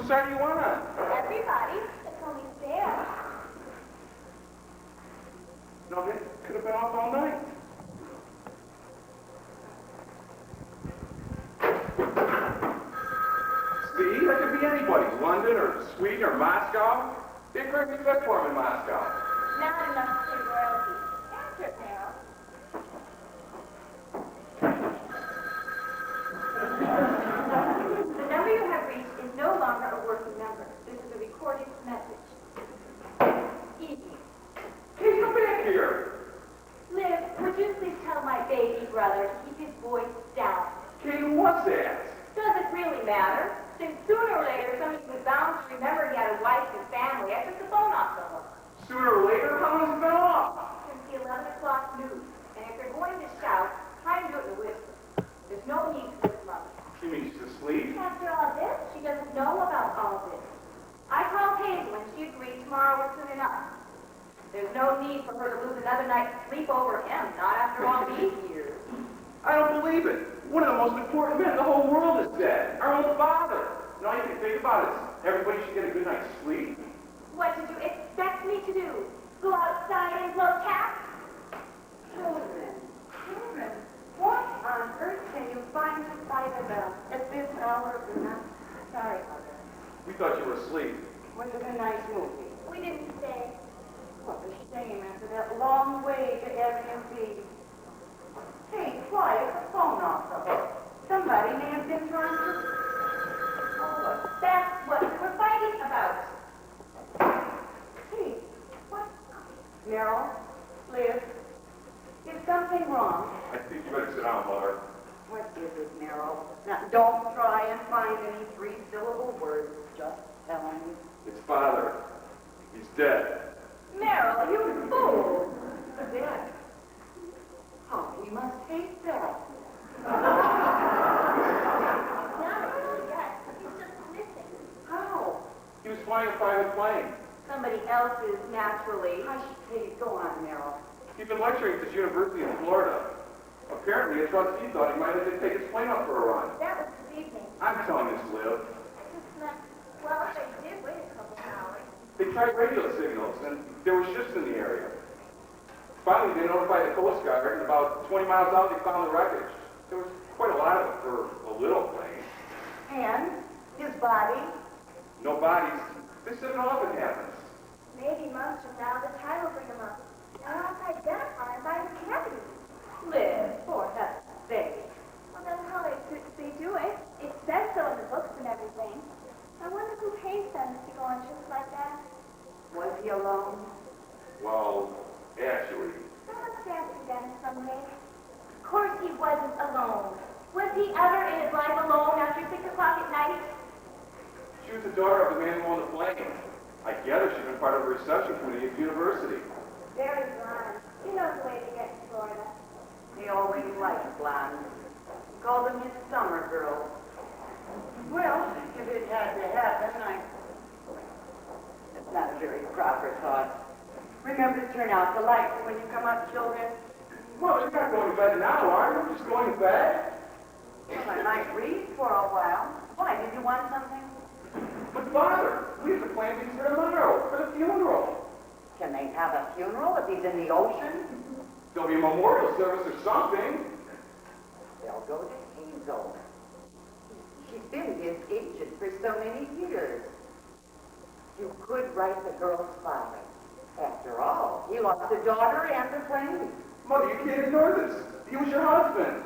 Whose side do you want on? Everybody. It's only fair. No, they could have been off all night. Steve, that could be anybody. London or Sweden or Moscow. They heard me cook for him in Moscow. Not enough to royalty. Answer, Carol. The number you have reached is no longer a working number. This is a recorded message. Evening. Hey, come back here. Liv, would you please tell my baby brother to keep his voice down? Kate, what's that? Does it really matter? Since sooner or later somebody was bound to remember he had a wife and family, I took the phone off the hook. Sooner or later, how long has it been off? Since the 11 o'clock news. And if you're going to shout, try to do it in a whisper. There's no need to whisper up. She means she's asleep. After all this, she doesn't know about all this. I called Hazel and she agreed tomorrow was soon enough. There's no need for her to lose another night's sleep over him, not after all these years. I don't believe it. One of the most important men in the whole world is dead. Our own father. And all you can think about is everybody should get a good night's sleep. What did you expect me to do? Go outside and blow taps? Children, what on earth can you find to fight about at this hour of the night? Sorry, Mother. We thought you were asleep. Was it a nice movie? We didn't say. What a shame after that long way to Airbnb. Hey, quiet, the phone off the hook. Somebody may have been trying to... Oh, look, that's what we're fighting about. Hey, what? Meryl, Liz, is something wrong? I think you better sit down, Mother. What is it, Meryl? Now, don't try and find any three-syllable words. Just tell me. It's Father. He's dead. Meryl, you fool! Dead. Oh, he must hate that. Yes, he's just missing. How? He was flying a private plane. Somebody else's, naturally. Hush, Kate, go on, Meryl. He'd been lecturing at this university in Florida. Apparently, a trustee thought he might have to take his plane up for a run. That was this evening. I'm telling this, Liv. Well, they did wait a couple hours. They tried radio signals, and there were ships in the area. Finally, they notified the Coast Guard, and about 20 miles out, they found the wreckage. There was quite a lot of it for a little plane. And his body? No bodies. They said it often happens. Maybe months from now, the tide will bring him up. And I'll identify him by his cavity. Live, for heaven's sake. Well, that's how they do it. It says so in the books and everything. I wonder who pays them to go on trips like that. Was he alone? Well, actually, Someone's dancing then someday. Of course he wasn't alone. Was he ever in his life alone after 6 o'clock at night? she was the daughter of the man who owned the plane. I gather she's been part of a reception committee at the university. Very blonde. He knows the way to get to Florida. He always liked blondes. He called them his summer girls. Well, if it had to happen, it's not a very proper thought. Remember to turn out the lights when you come up, children. Well, you're not going to bed now, are you? Just going to bed? Well, I might read for a while. Why, did you want something? But Father, we have to plan things for tomorrow, for the funeral. Can they have a funeral if he's in the ocean? There'll be a memorial service or something. They'll go to Hazel. She's been his agent for so many years. You could write the girl's father. After all, he lost a daughter and a friend. Mother, you can't ignore this. He was your husband.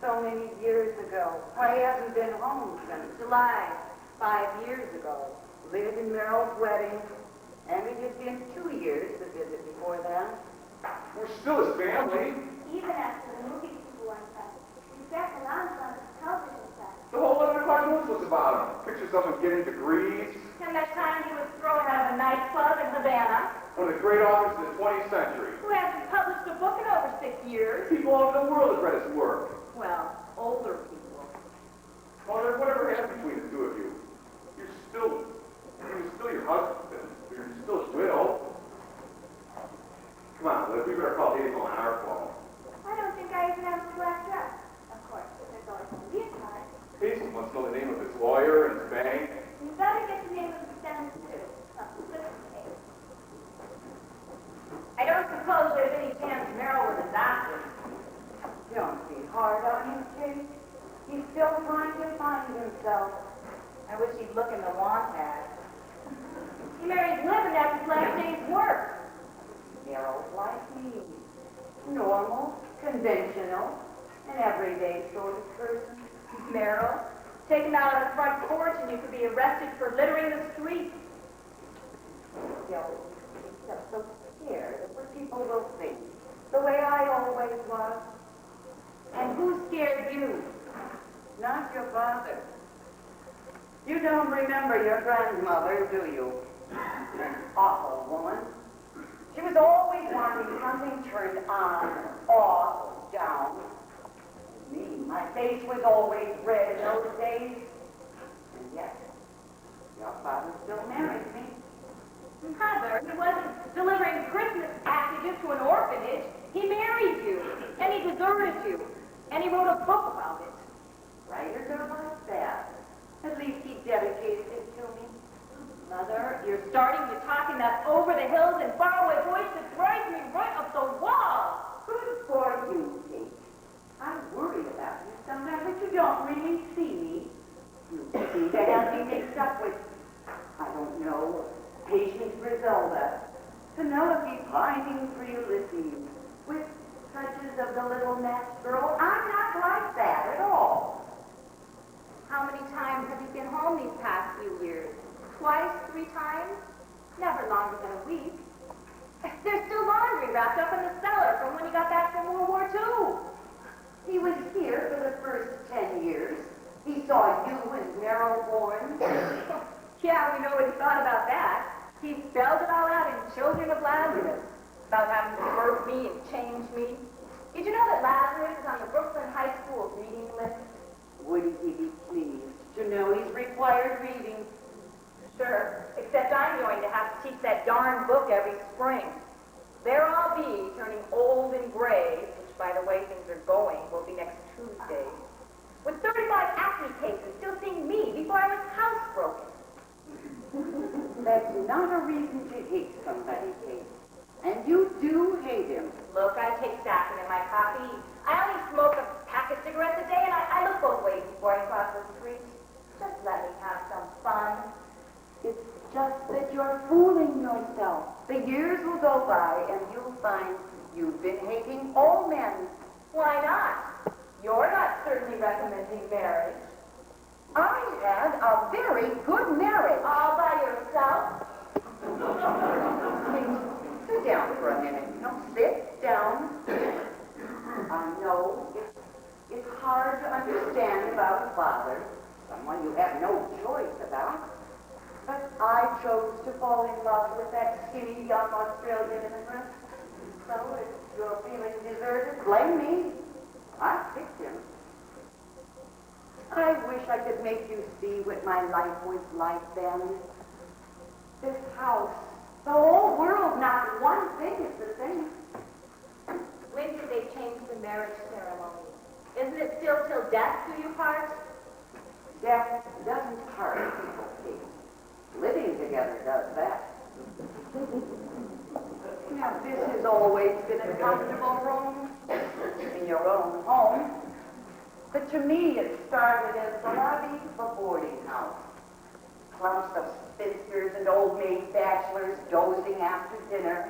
So many years ago. Why, he hasn't been home since July, 5 years ago. Lived in Meryl's wedding, and it had been 2 years to visit before then. We're still his family. Even after the movie people went back. He sat around on the television set. The whole 11 o'clock news was about him. Pictures of him getting degrees. And that time he was thrown out of a nightclub in Havana. One of the great authors of the 20th century. Who hasn't published a book in over 6 years. People all over the world have read his work. Well, older people. Mother, whatever happened between the two of you, he was still your husband. You're still his widow. Come on, Liv, we better call Hazel on our phone. I don't think I even have a black dress. Of course, there's always going to be a time. Hazel must know the name of his lawyer and his bank. In fact, Don't be hard on him, Kate. He's still trying to find himself. I wish he'd look in the want ad. He married Liv and that's his last day's work. Meryl's like me. Normal, conventional, an everyday sort of person. Meryl, take him out on the front porch and you could be arrested for littering the streets. Still, he's just so scared of what people will think. The way I always was. And who scared you? Not your father. You don't remember your grandmother, do you? An awful woman. She was always wanting something turned on, off, or down. Me, my face was always red in those days. And yet, your father still married me. Mother, he wasn't delivering Christmas packages to an orphanage. He married you, and he deserted you, and he wrote a book about it. Writers are like that. At least he dedicated it to me. Mother, you're starting to talk in that over-the-hills and faraway voice that drives me right up the wall. Good for you, Kate. I worry about you sometimes, but you don't really see me. You seem to have me mixed up with, I don't know, Patient Griselda. Penelope pining for Ulysses, with touches of the little match girl. I'm not like that at all. How many times have you been home these past few years? Twice, 3 times? Never longer than a week. There's still laundry wrapped up in the cellar from when you got back from World War II. He was here for the first 10 years. He saw you and Meryl born. Yeah, we know what he thought about that. He spelled it all out in Children of Lazarus, about having to birth me and change me. Did you know that Lazarus is on the Brooklyn High School reading list? Wouldn't he be pleased to know he's required reading? Sure, except I'm going to have to teach that darn book every spring. There I'll be, turning old and gray, which, by the way things are going, will be next Tuesday, with 35 acne cases still seeing me before I was housebroken. That's not a reason to hate somebody, Kate. And you do hate him. Look, I take saccharin in my coffee. I only smoke a pack of cigarettes a day, and I look both ways before I cross the street. Just let me have some fun. It's just that you're fooling yourself. The years will go by, and you'll find you've been hating all men. Why not? You're not certainly recommending marriage. I had a very good marriage. All by yourself? Sit down for a minute. No, sit down. I know it's hard to understand about a father, someone you have no choice about. But I chose to fall in love with that skinny young Australian immigrant. So if you're feeling deserted, blame me. I picked him. I wish I could make you see what my life was like then. This house, the whole world, not one thing is the same. When did they change the marriage ceremony? Isn't it still till death do you part? Death doesn't part people, Kate. Living together does that. Now, this has always been a comfortable room in your own home. But to me, it started as the lobby of a boarding house. Clumps of spinsters and old maid bachelors dozing after dinner.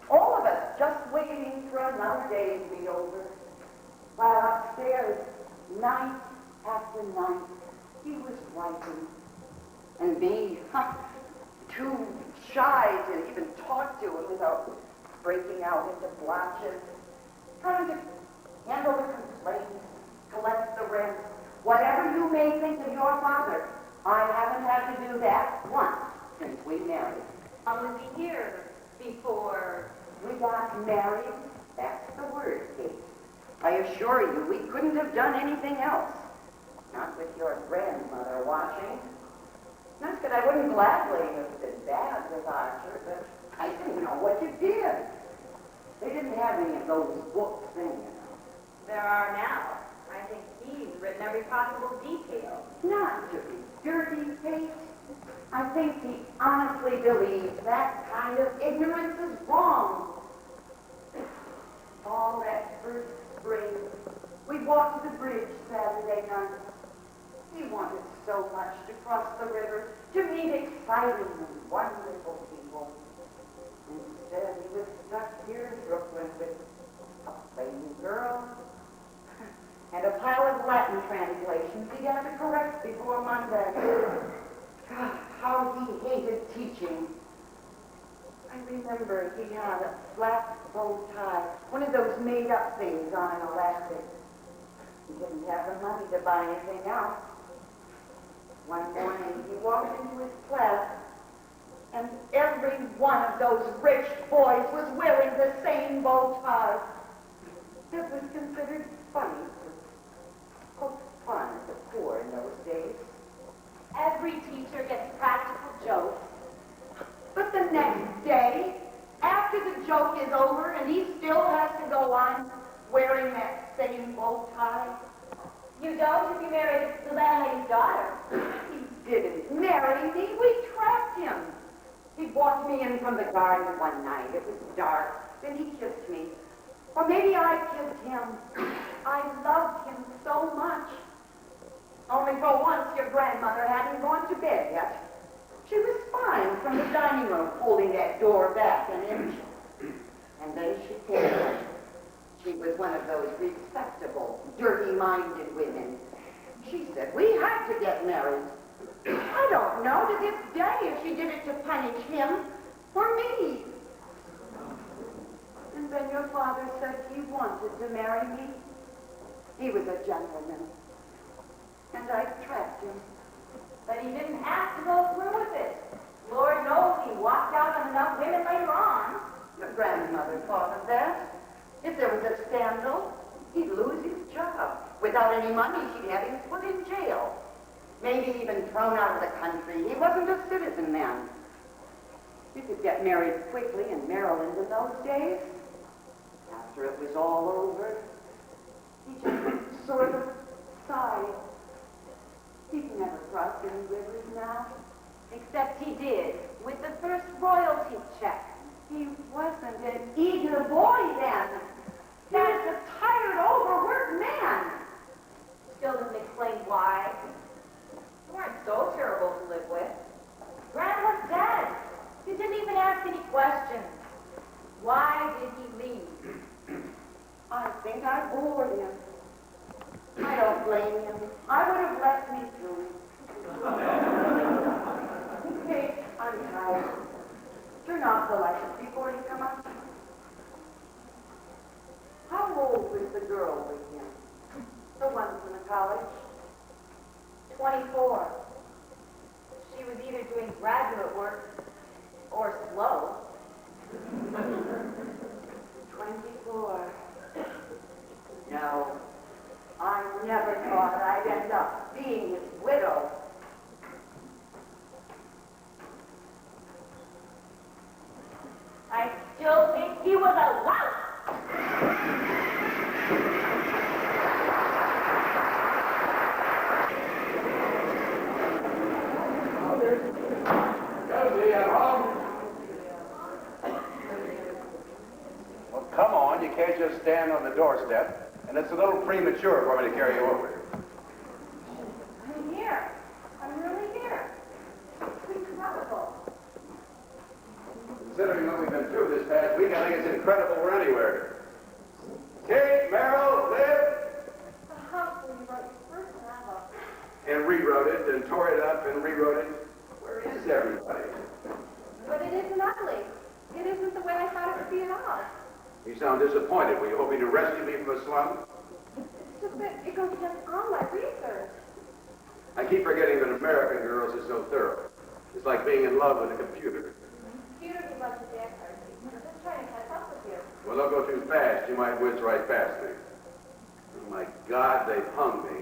All of us just waiting for another day to be over. While upstairs, night after night, he was writing. And me, too shy to even talk to him without breaking out into blotches. Trying to handle the complaints, collect the rent, whatever you may think of your father. I haven't had to do that once since we married. Was he here before? We got married. That's the word, Kate. I assure you, we couldn't have done anything else. Not with your grandmother watching. Not that I wouldn't gladly have been bad with Archer, but I didn't know what you did. They didn't have any of those books then, you know. There are now. I think he's written every possible detail. Not to be dirty, Kate. I think he honestly believes that kind of ignorance is wrong. All that first spring, walked the bridge Saturday night. He wanted so much to cross the river, to meet exciting and wonderful people. Instead, he was stuck here in Brooklyn with a plain girl and a pile of Latin translations he had to correct before Monday. God, how he hated teaching. I remember he had a flat bow tie, one of those made-up things on an elastic. He didn't have the money to buy anything else. One morning, he walked into his class, and every one of those rich boys was wearing the same bow tie. It was considered funny to poke fun at the poor in those days. Every teacher gets practical jokes. But the next day, after the joke is over and he still has to go on wearing that same bow tie, You don't if you marry the landlady's daughter. he didn't marry me. We trapped him. He walked me in from the garden one night. It was dark. Then he kissed me. Or maybe I kissed him. I loved him so much. Only for once your grandmother hadn't gone to bed yet. She was spying from the dining room, pulling that door back an inch. And then she came. She was one of those respectable, dirty-minded women. She said, we had to get married. I don't know to this day if she did it to punish him or me. And then your father said he wanted to marry me. He was a gentleman. And I trapped him. But he didn't have to go through with it. Lord knows he walked out on enough women later on. Your grandmother thought of that. If there was a scandal, he'd lose his job. Without any money, she'd have him put in jail. Maybe even thrown out of the country. He wasn't a citizen then. You could get married quickly in Maryland in those days. After it was all over, he just sort of sighed. He'd never crossed any rivers now. Except he did, with the first royalty check. He wasn't an eager boy then. He was a tired, overworked man. Still doesn't explain why. You weren't so terrible to live with. Grandma's dead. You didn't even ask any questions. Why did he leave? I think I bored him. I don't blame him. I would have left me through. Hey, I'm tired. Turn off the lights before you come up. How old was the girl with him? The one from the college? 24. She was either doing graduate work or slow. 24. No, I never thought I'd end up being his widow. I still think he was a louse. Josie, at home? Well, come on. You can't just stand on the doorstep. And it's a little premature for me to carry you over. I'm here. I'm really here. It's incredible. Considering what we've been through this past week, I think it's incredible we're anywhere. Kate, Merrill, Liv, The house where you wrote your first novel. and rewrote it, and tore it up, and rewrote it. Where is everybody? But it isn't ugly. It isn't the way I thought it would be at all. You sound disappointed. Were you hoping to rescue me from a slum? It's just that it goes against all my research. I keep forgetting that American girls are so thorough. It's like being in love with a computer. Computers are like the Jack Archie. I'm just trying to catch up with you. Well, don't go too fast. You might whiz right past me. Oh, my God, they've hung me.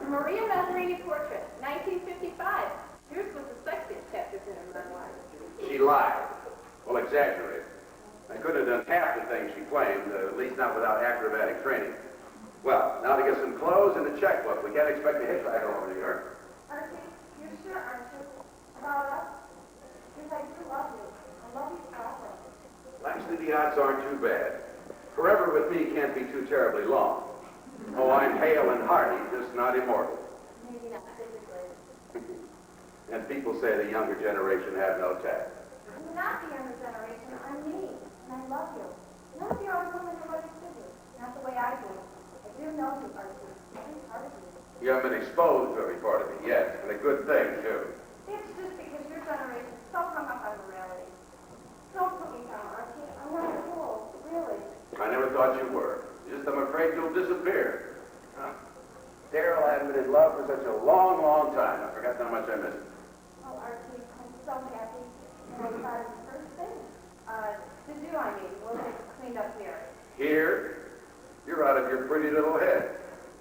Maria Mazzarini portrait, 1955. Here's what the sexiest chapters in her memoir. She lied. Well, exaggerated. I couldn't have done half the things she claimed, at least not without acrobatic training. Well, now to get some clothes and a checkbook. We can't expect a hitchhiker over New York. Archie, you're sure, aren't you? About us? Because I do love you. I love you forever. Actually, the odds aren't too bad. Forever with me can't be too terribly long. Oh, I'm hale and hearty, just not immortal. Maybe not physically. And people say the younger generation have no tact. I'm not the younger generation. I'm me. And I love you. None of your old women are what you do. Not the way I do. I do know you, Archie. Every part of you. You haven't been exposed to every part of it yet, and a good thing, too. It's just because your generation is so hung up on morality. Don't put me down, Archie. I'm not a fool. Really. I never thought you were. Just I'm afraid you'll disappear. Huh. Daryl hadn't been in love for such a long, long time. I forgot how much I missed him. Oh, Archie, I'm so happy. And I thought of the first thing. To do, I mean. We'll get it cleaned up here. Here? You're out of your pretty little head.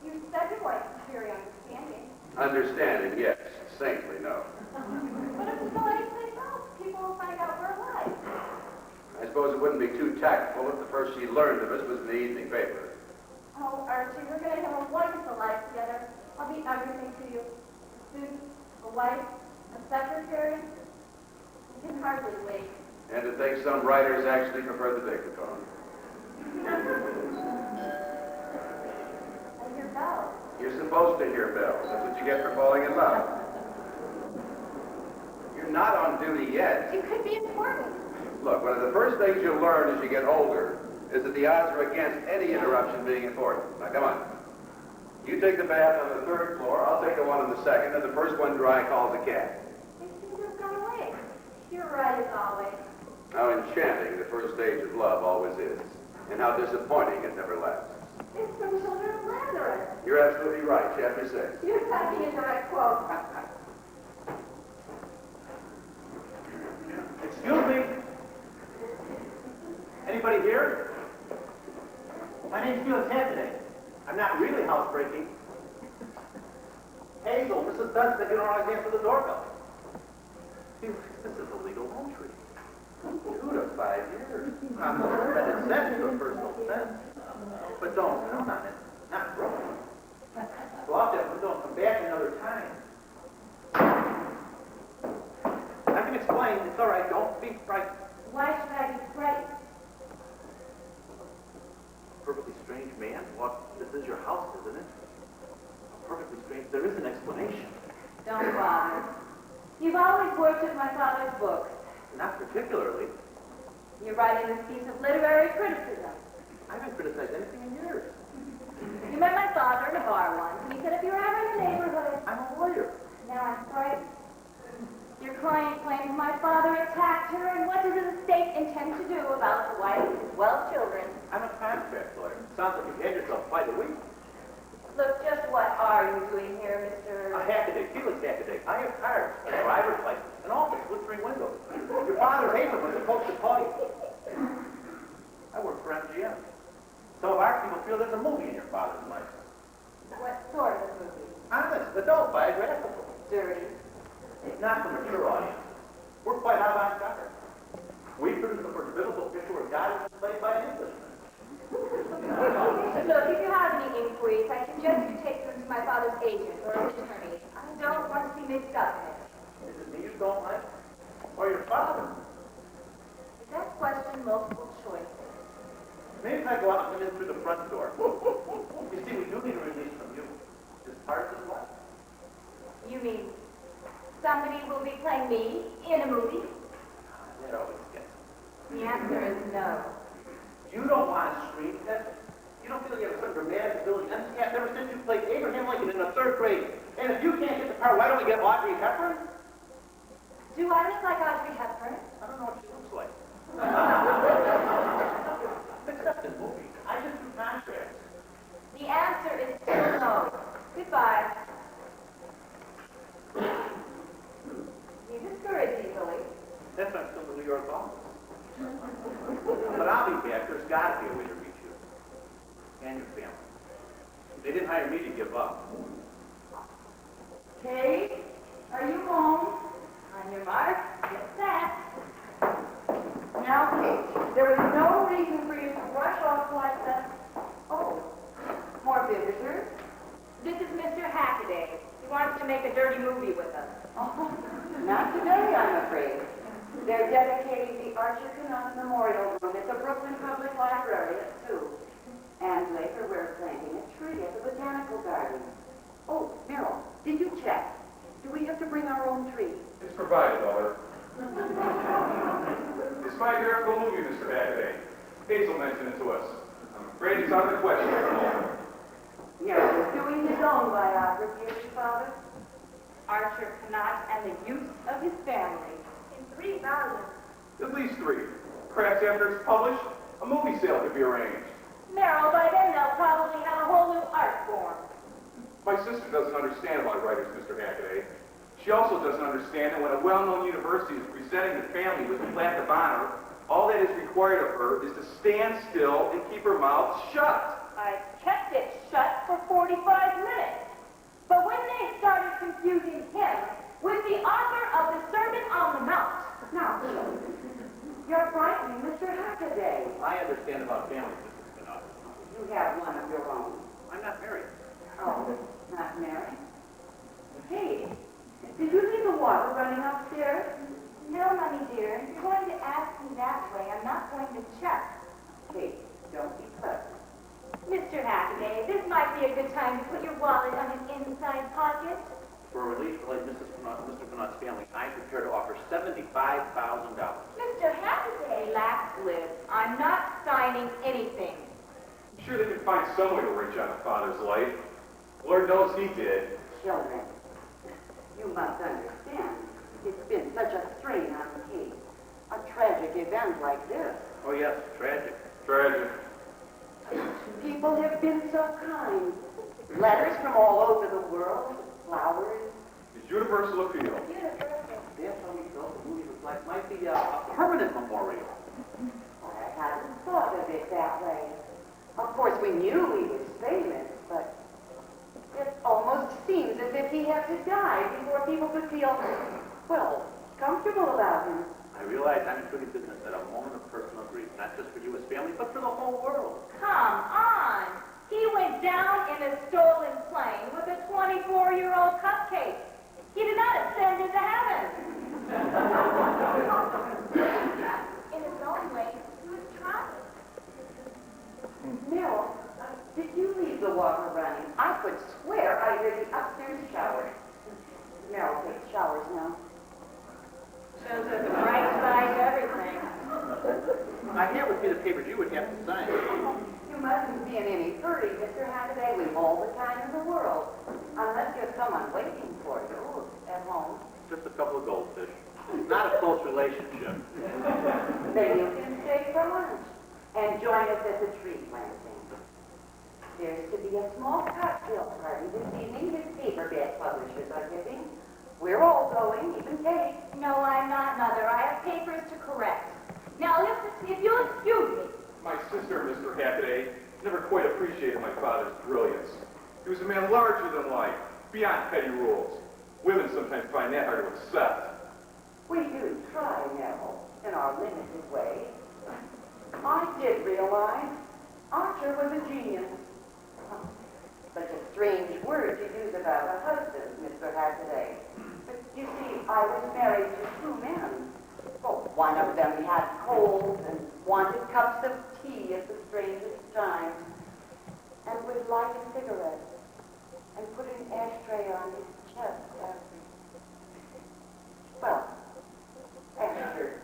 You said your wife was very understanding. Understanding, yes. Saintly, no. But if we go anyplace else, people will find out we're alive. I suppose it wouldn't be too tactful if the first she learned of us was in the evening paper. Oh, Archie, we're going to have a wonderful life together. I'll be everything to you. A student, a wife, a secretary. I can hardly wait. And to think some writers actually prefer the dictaphone. I hear bells. You're supposed to hear bells. That's what you get for falling in love. You're not on duty yet. It could be important. Look, one of the first things you'll learn as you get older is that the odds are against any interruption being important. Now, come on. You take the bath on the third floor, I'll take the one on the second, and the first one dry calls a cab. They seem to have gone away. You're right as always. How enchanting the first stage of love always is, and how disappointing it never lasts. It's from Children of Lazarus. You're absolutely right, chapter 6. You're typing in the right quote. Excuse me? Anybody here? My name's Felix Anthony. I'm not really housebreaking. Hazel, Mrs. Dunstan, you don't always answer the doorbell. Felix, this is a legal entry. 2 to 5 years. I'm not that it's sent to a personal offense. But don't count on it. Not wrong. Go out that window and come back another time. I can explain. It's all right. Don't be frightened. Why should I be frightened? Perfectly strange man. What? This is your house, isn't it? A perfectly strange. There is an explanation. Don't bother. You've always worshipped my father's books. Not particularly. You're writing this piece of literary criticism. I haven't criticized anything in years. You met my father in a bar once, and he said if you were ever in the neighborhood... I'm a lawyer. Now I'm frightened. Your client claims my father attacked her, and what does the state intend to do about the wife and his 12 children? I'm a contract lawyer. Sounds like you've had yourself quite a week. Look, just what are you doing here, Mr. A Hackaday, Felix Hackaday. I have cars, a driver's license, an office with 3 windows. Your father, Hazel, was supposed to call you. I work for MGM. Some of our people feel there's a movie in your father's life. What sort of movie? Honest, adult, biographical. Dirty. Not for mature audience. We're quite avant-garde. We produce the first biblical picture where God is played by an Englishman. Look, if you have any inquiries, I suggest you take them to my father's agent or his attorney. I don't want to be mixed up in it. Is it me you don't like? Or your father? Is that question multiple choice? Maybe if I go out and come in through the front door. You see, we do need a release from you. This part is what? You mean somebody will be playing me in a movie? That always gets. The answer is no. You don't want to scream, does it? You don't feel you have a certain dramatic ability. MCAT ever since you played Abraham Lincoln in the 3rd grade. And if you can't get the part, why don't we get Audrey Hepburn? Do I look like Audrey Hepburn? I don't know what she looks like. Except in movies. I just do contracts. The answer is still no. Goodbye. You discourage easily. That's why I'm still in the New York office. But I'll be back. There's got to be a way to reach you. And your family. They didn't hire me to give up. Kate, are you home? On your mark, get set. Now, Kate, there was no reason for you to rush off like that. Oh, more visitors? This is Mr. Hackaday. He wants to make a dirty movie with us. Oh, not today, I'm afraid. They're dedicating the Archer Cannon Memorial Room I'm afraid it's out of the question. Merrill is doing his own biography of his father. Archer Knott and the Use of His Family. In 3 volumes. At least 3. Perhaps after it's published, a movie sale could be arranged. Merrill, by then they'll probably have a whole new art form. My sister doesn't understand about writers, Mr. Hackaday. She also doesn't understand that when a well-known university is presenting the family with a plaque of honor, all that is required of her is to stand still and keep her mouth shut. I kept it shut for 45 minutes. But when they started confusing him with the author of the Sermon on the Mount. Now, you're frightening Mr. Hackaday. I understand about families, Mrs. Bernard. You have one of your own. I'm not married. Oh, not married? Hey, did you leave the water running upstairs? No, Mommy dear. If you're going to ask me that way, I'm not going to check. Hey, don't be clever. Mr. Hackaday, this might be a good time to put your wallet on an inside pocket. For relief for like Mr. Bernard's family, I'm prepared to offer $75,000. Mr. Hackaday, relax, Liz. I'm not signing anything. I'm sure they can find some way to wrench on a father's life. Lord knows he did. Children, you must understand. It's been such a strain on Kate. A tragic event like this. Oh, yes, tragic. Tragic. People have been so kind. Letters from all over the world, flowers. His universal appeal. That's how we felt the movie was like, might be a permanent memorial. I hadn't thought of it that way. Of course, we knew he was famous, but it almost seems as if he had to die before people could feel, well, comfortable about him. I realize I'm in tricky business at a moment of personal grief, not just for you as family, but for the whole world. Come on. He went down in a stolen plane with a 24-year-old cupcake. He did not ascend into heaven. In his own way, he was trying. Meryl, did you leave the water running? I could swear I heard the upstairs shower. Meryl takes showers now. Shows us the bright side of everything. I have with me the papers you would have to sign. You mustn't be in any hurry, Mr. Hackaday. We've all the time in the world. Unless there's someone waiting for you at home. Just a couple of goldfish. Not a close relationship. Then you can stay for lunch and join us at the tree planting. There's to be a small cocktail party this evening his paperback publishers are giving. We're all going, even Kate. No, I'm not, Mother. I have papers to correct. Now, if you'll excuse me. My sister, Mr. Hackaday, never quite appreciated my father's brilliance. He was a man larger than life, beyond petty rules. Women sometimes find that hard to accept. We do try, Neville, in our limited way. I did realize Archer was a genius. Such a strange word to use about a husband, Mr. Hackaday. But you see, I was married to 2 men. Well, one of them had colds and wanted cups of tea at the strangest times, and would light a cigarette and put an ashtray on his chest after. Well, after.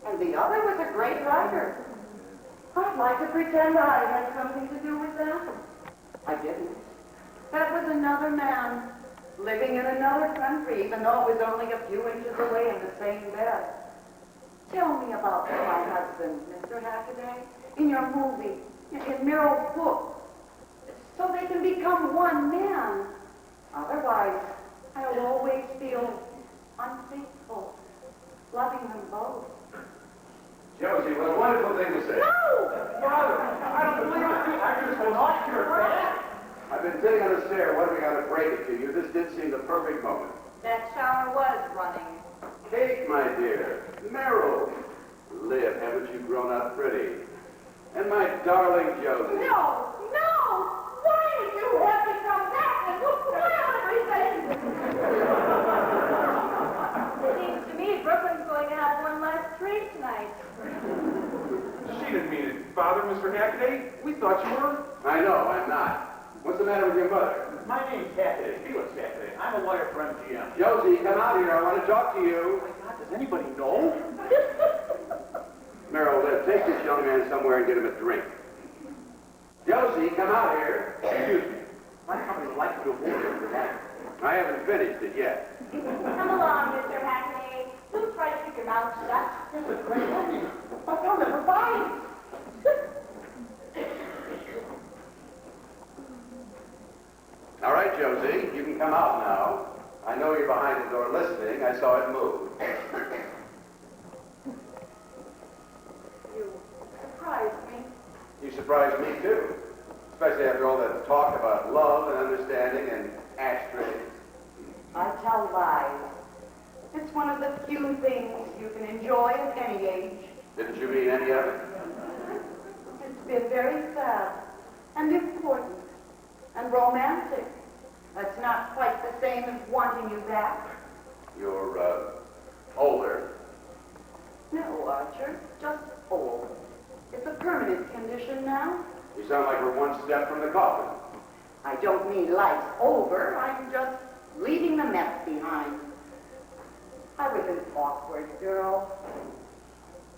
And the other was a great writer. I'd like to pretend I had something to do with that. I didn't. That was another man, living in another country, even though it was only a few inches away in the same bed. Tell me about my husband, Mr. Hackaday, in your movie, in Merrill's book, so they can become one man. Otherwise, I'll always feel unfaithful, loving them both. Josie, what a wonderful thing to say. Father, I don't believe it. I just lost your back. I've been sitting on a stair wondering how to break it to you. This did seem the perfect moment. That shower was running. Kate, my dear. Merrill. Liv, haven't you grown up pretty? And my darling Josie. No! Why did you have to come back and spoil everything? It seems to me Brooklyn's going to have one last treat tonight. She didn't mean it, Father, Mr. Hackaday. We thought you were. I know, I'm not. What's the matter with your mother? My name's Hackaday, Felix Hackaday. I'm a lawyer for MGM. Josie, come out here. I want to talk to you. Oh my God, does anybody know? Merrill, Liv, take this young man somewhere and get him a drink. Josie, come out here. Excuse me. My company would like you to move over that. I haven't finished it yet. Come along, Mr. Hackney. Do try to keep your mouth shut. This is great. But they'll never find. All right, Josie, you can come out now. I know you're behind the door listening. I saw it move. You surprised me. You surprised me, too. Especially after all that talk about love and understanding and ashtrays. I tell lies. It's one of the few things you can enjoy at any age. Didn't you mean any of it? It's been very sad and important and romantic. That's not quite the same as wanting you back. You're, older. No, Archer, just old. It's a permanent condition now. You sound like we're one step from the coffin. I don't mean life's over. I'm just leaving the mess behind. I was an awkward girl.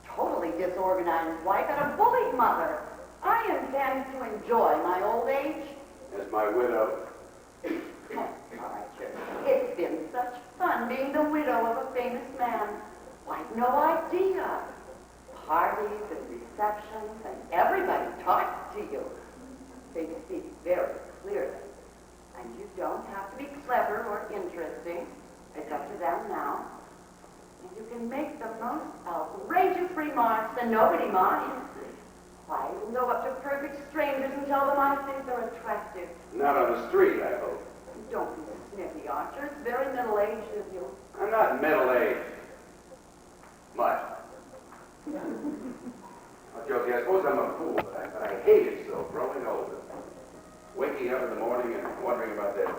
Totally disorganized wife and a bullied mother. I intend to enjoy my old age. As my widow. Oh, Archer, it's been such fun being the widow of a famous man. Like no idea. Parties and receptions, and everybody talks to you. They speak very clearly. And you don't have to be clever or interesting. It's up to them now. And you can make the most outrageous remarks and nobody minds. Why, you can go up to perfect strangers and tell them I think they're attractive. Not on the street, I hope. Don't be snippy, Archer. It's very middle-aged of you. I'm not middle-aged. Much. Now, Josie, I suppose I'm a fool, but I hate it so, growing older. Waking up in the morning and wondering about that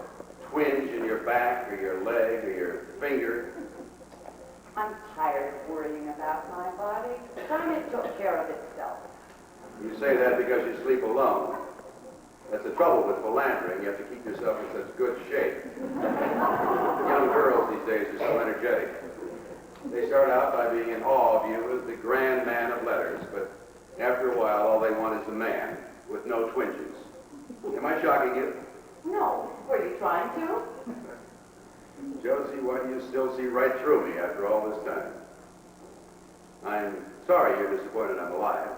twinge in your back or your leg or your finger. I'm tired of worrying about my body. Time it took care of itself. You say that because you sleep alone. That's the trouble with philandering. You have to keep yourself in such good shape. Young girls these days are so energetic. They start out by being in awe of you as the grand man of letters, but after a while, all they want is a man with no twinges. Am I shocking you? No. Were you trying to? Josie, why do you still see right through me after all this time? I'm sorry you're disappointed I'm alive.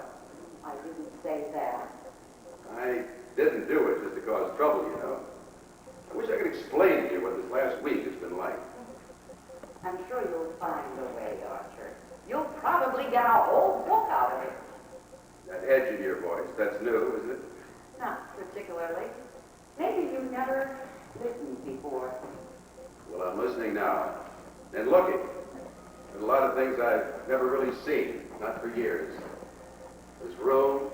I didn't say that. I didn't do it just to cause trouble, you know. I wish I could explain to you what this last week has been like. I'm sure you'll find a way, Archer. You'll probably get a whole book out of it. That edge in your voice, that's new, isn't it? Not particularly. Maybe you've never listened before. Well, I'm listening now. And looking. There's a lot of things I've never really seen, not for years. This room,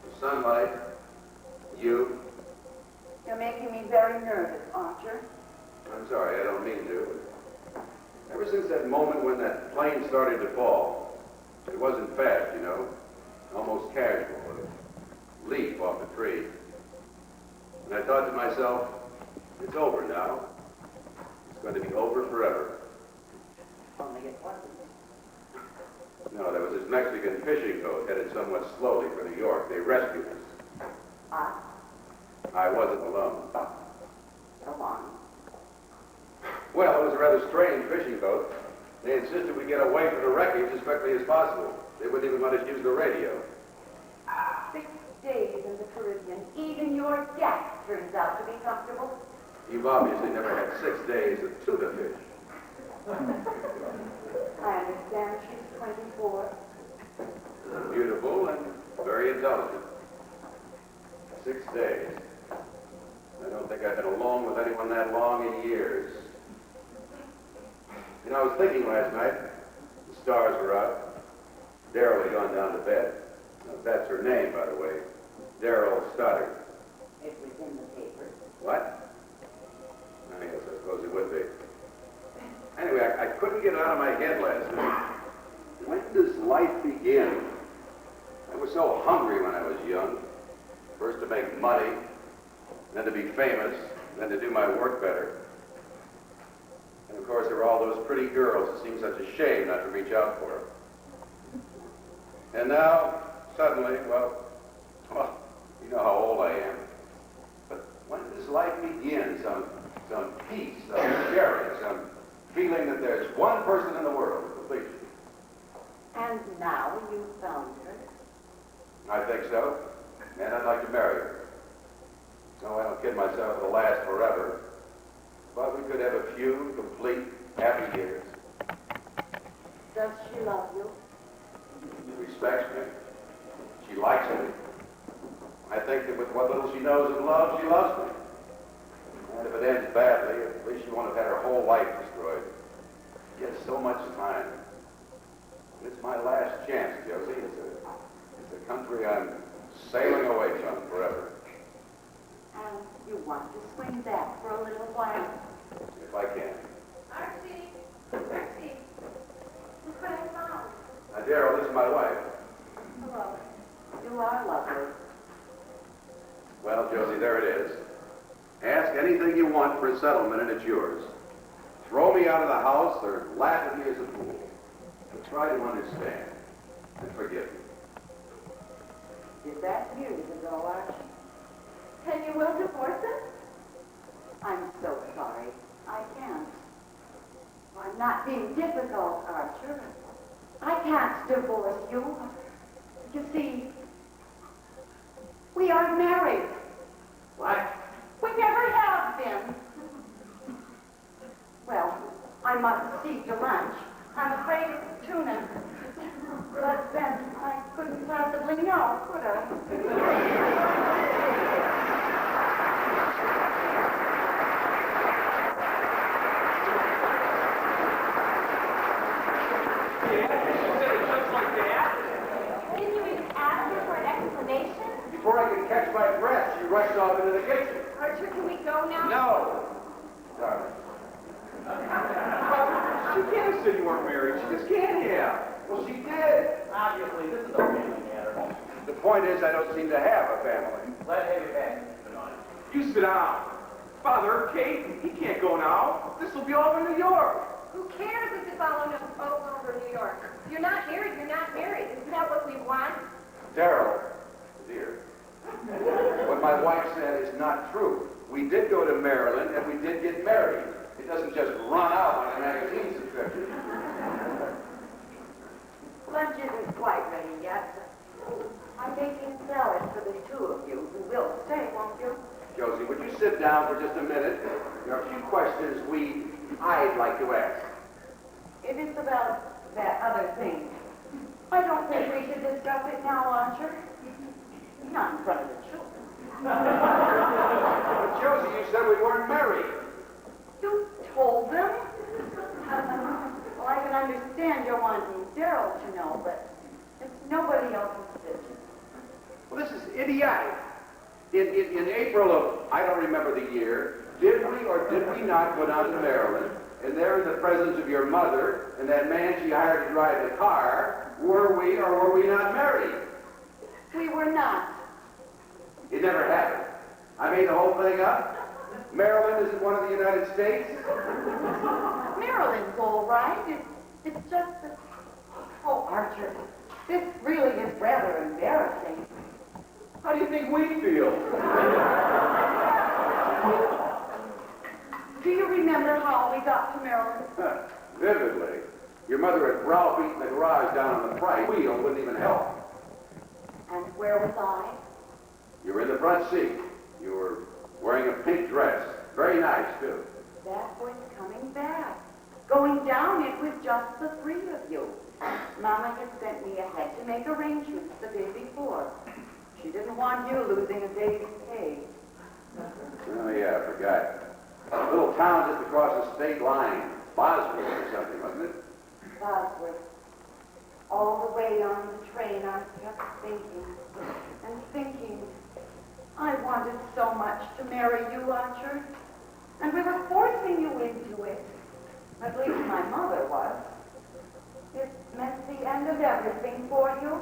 the sunlight, you. You're making me very nervous, Archer. I'm sorry, I don't mean to. Ever since that moment when that plane started to fall, it wasn't fast, you know, almost casual, a leap off the tree. And I thought to myself, it's over now. It's going to be over forever. Only it wasn't. No, there was this Mexican fishing boat headed somewhat slowly for New York. They rescued us. Ah, I wasn't alone. go on. Well, it was a rather strange fishing boat. They insisted we get away from the wreckage as quickly as possible. They wouldn't even let us use the radio. 6 days in the Caribbean. Even your guest turns out to be comfortable. You've obviously never had 6 days of tuna fish. I understand she's 24. Beautiful and very intelligent. 6 days. I don't think I've been alone with anyone that long in years. You know, I was thinking last night, the stars were out. Daryl had gone down to bed. Now, that's her name, by the way. Daryl Stoddard. It was in the paper. What? I guess I suppose it would be. Anyway, I couldn't get it out of my head last night. When does life begin? I was so hungry when I was young. First to make money, then to be famous, then to do my work better. And of course, there were all those pretty girls. It seemed such a shame not to reach out for them. And now, suddenly, well, you know how old and I'd like to marry her. No, I don't kid myself, it'll last forever. But we could have a few complete, happy years. Does she love you? She respects me. She likes me. I think that with what little she knows of love, she loves me. And if it ends badly, at least she won't have had her whole life destroyed. She has so much time. It's my last chance, Josie. It's a country I'm sailing away from forever. And you want to swing back for a little while? If I can. Archie! Archie! Look what I found. Now, Darryl, this is my wife. Hello. You are lovely. Well, Josie, there it is. Ask anything you want for a settlement and it's yours. Throw me out of the house or laugh at me as a fool. But try to understand and forgive me. Is that years ago, Archie? And you will divorce him? I'm so sorry. I can't. I'm not being difficult, Archer. I can't divorce you. You see, we aren't married. What? We never have been. Well, I must see to lunch. I'm afraid it's tuna. But then I couldn't possibly know, could I? Didn't you even ask her for an explanation? Before I could catch my breath, she rushed off into the kitchen. Archer, can we go now? No! Darling. She can't have said you weren't married. She just can't have. Well, she did. Obviously, this is a family matter. The point is, I don't seem to have a family. Let Heavy back, Mr. Benoit. You sit down. Father, Kate, he can't go now. This will be all in New York. Who cares if it's all over New York? If you're not married, you're not married. Isn't that what we want? Darryl, dear, what my wife said is not true. We did go to Maryland and we did get married. It doesn't just run out on a magazine subscription. Lunch isn't quite ready yet. I'm making salad for the two of you who will stay, won't you? Josie, would you sit down for just a minute? There are a few questions I'd like to ask. It is about that other thing. I don't think we should discuss it now, Archer. Not in front of the children. But Josie, you said we weren't married. You told them? Well, I can understand you're wanting Darryl to know, but it's nobody else's business. Well, this is idiotic. In April of, I don't remember the year, did we or did we not go down to Maryland, and there in the presence of your mother and that man she hired to drive the car, were we or were we not married? We were not. It never happened. I made the whole thing up. Maryland isn't one of the United States. Maryland's all right. It's just that... Oh, Archer, this really is rather embarrassing. How do you think we feel? Do you remember how we got to Maryland? Vividly. Your mother had browbeaten the garage down on the price wheel, wouldn't even help. And where was I? You were in the front seat. You were wearing a pink dress. Very nice, too. That was coming back. Going down, it was just the three of you. Mama had sent me ahead to make arrangements the day before. She didn't want you losing a day's pay. Oh, yeah, I forgot. A little town just across the state line. Bosworth or something, wasn't it? Bosworth. All the way on the train, I kept thinking and thinking. I wanted so much to marry you, Archer. And we were forcing you into it. At least my mother was. It meant the end of everything for you.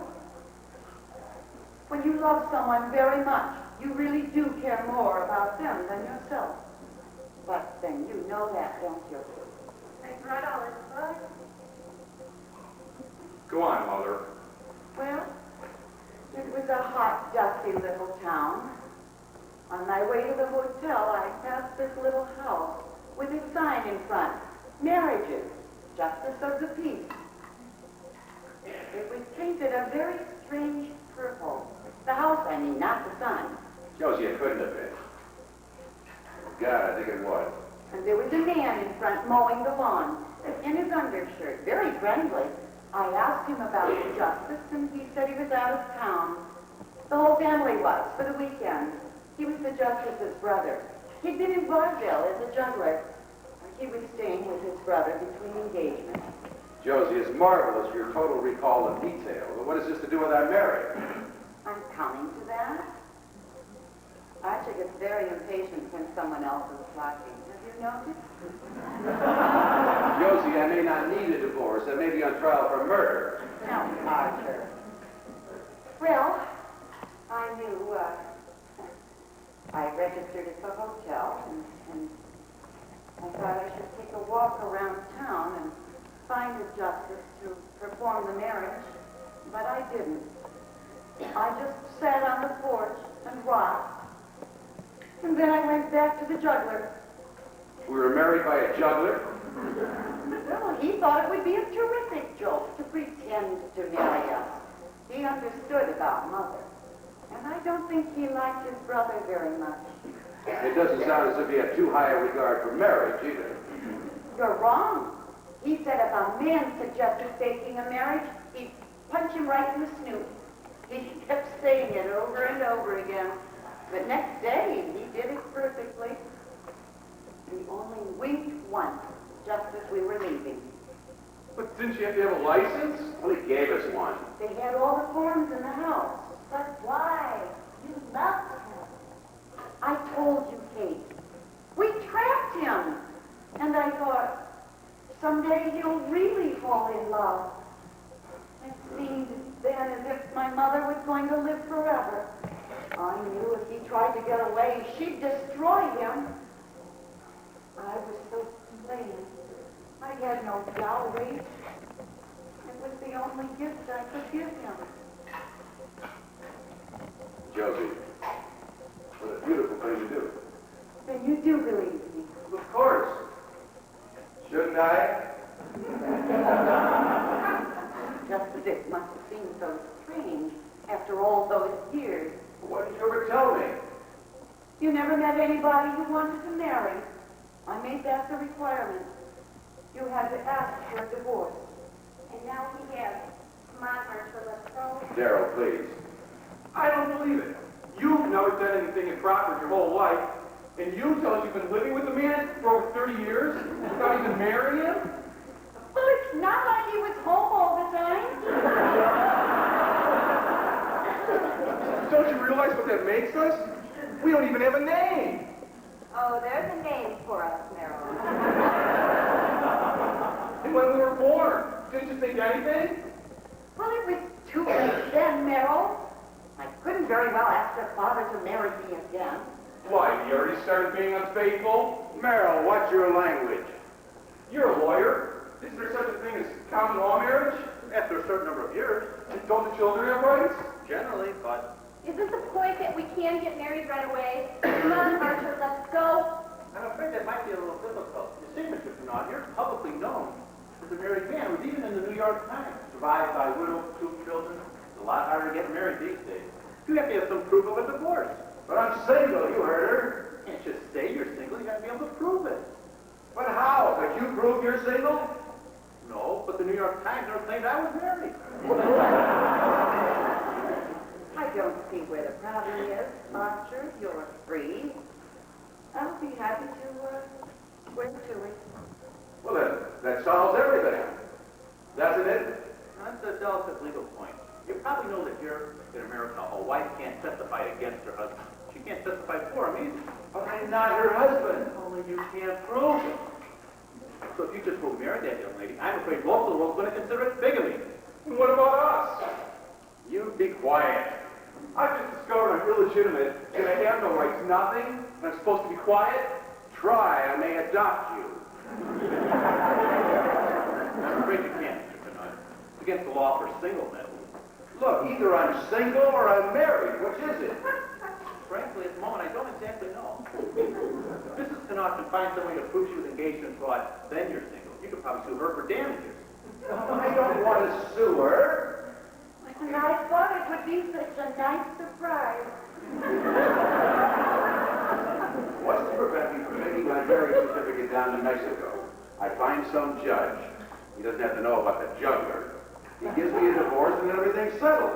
When you love someone very much, you really do care more about them than yourself. But then you know that, don't you? I brought all this book. Go on, Mother. Well, it was a hot, dusty little town. On my way to the hotel, I passed this little house with a sign in front. Marriages, justice of the peace. It was painted a very strange purple. The house, I mean, not the son. Josie, it couldn't have been. God, I think it was. And there was a man in front mowing the lawn, in his undershirt, very friendly. I asked him about the justice, and he said he was out of town. The whole family was, for the weekend. He was the justice's brother. He'd been in vaudeville as a juggler. He was staying with his brother between engagements. Josie, it's marvelous your total recall of detail. But what has this to do with our marriage? I'm coming to that. Archie gets very impatient when someone else is talking. Have you noticed? Josie, I may not need a divorce. I may be on trial for murder. No, Archer. Well, I knew, I registered at the hotel, and I thought I should take a walk around town and find a justice to perform the marriage, but I didn't. I just sat on the porch and rocked, and then I went back to the juggler. We were married by a juggler. Well, he thought it would be a terrific joke to pretend to marry us. He understood about Mother. And I don't think he liked his brother very much. It doesn't sound as if he had too high a regard for marriage, either. You're wrong. He said if a man suggested faking a marriage, he'd punch him right in the snoot. He kept saying it over and over again. But next day, he did it perfectly. He only winked once, just as we were leaving. But didn't you have to have a license? Well, he gave us one. They had all the forms in the house. But why? You loved him. I told you, Kate. We trapped him. And I thought, someday he'll really fall in love. It seemed then as if my mother was going to live forever. I knew if he tried to get away, she'd destroy him. I was so plain. I had no dowry. It was the only gift I could give him. Josie, what a beautiful thing to do. Then you do believe me. Of course. Shouldn't I? Just as it must have seemed so strange after all those years. Why didn't you ever tell me? You never met anybody you wanted to marry. I made that the requirement. You had to ask for a divorce. And now he has. Come on, Archer, let's go. Daryl, please. I don't believe it. You've never done anything improper your whole life, and you tell us you've been living with a man for over 30 years without even marrying him? Well, it's not like he was home all the time. Don't you realize what that makes us? We don't even have a name. Oh, there's a name for us, Meryl. And when we were born, didn't you think anything? Well, it was too late then, Meryl. I couldn't very well ask her father to marry me again. Why, you already started being unfaithful? Merrill, what's your language? You're a lawyer. Isn't there such a thing as common law marriage? After a certain number of years, And don't the children have rights? generally, but Isn't the point that we can get married right away? Come on, Archer, let's go. I'm afraid that might be a little difficult. You see, Mr. Pinard, you're publicly known as a married man who's even in the New York Times, survived by widow, 2 children. It's a lot harder to get married these days. You have to have some proof of a divorce. But I'm single, you heard her. You can't just say you're single, you have to be able to prove it. But how? Could you prove you're single? No, but the New York Times never claimed I was married. I don't see where the problem is, Archer. You're free. I'll be happy to swear to it. Well, then, that solves everything. Doesn't it? Now, that's a delicate legal point. You probably know that here in America, a wife can't testify against her husband. She can't testify for him either. But I'm not her husband. Only you can't prove it. So if you just go marry that young lady, I'm afraid most of the world's going to consider it bigamy. And what about us? You be quiet. I've just discovered I'm illegitimate, and I have no rights, nothing, and I'm supposed to be quiet? Try, I may adopt you. I'm afraid you can't, Mr. Bernard. It's against the law for single men. Look, either I'm single or I'm married. Which is it? Frankly, at the moment, I don't exactly know. If Mrs. Pinard can find some way to prove she was engaged in fraud, then you're single. You could probably sue her for damages. I don't want to sue her. I And I thought it would be such a nice surprise. What's to prevent me from taking my marriage certificate down to Mexico? I find some judge. He doesn't have to know about the juggler. He gives me a divorce and then everything's settled.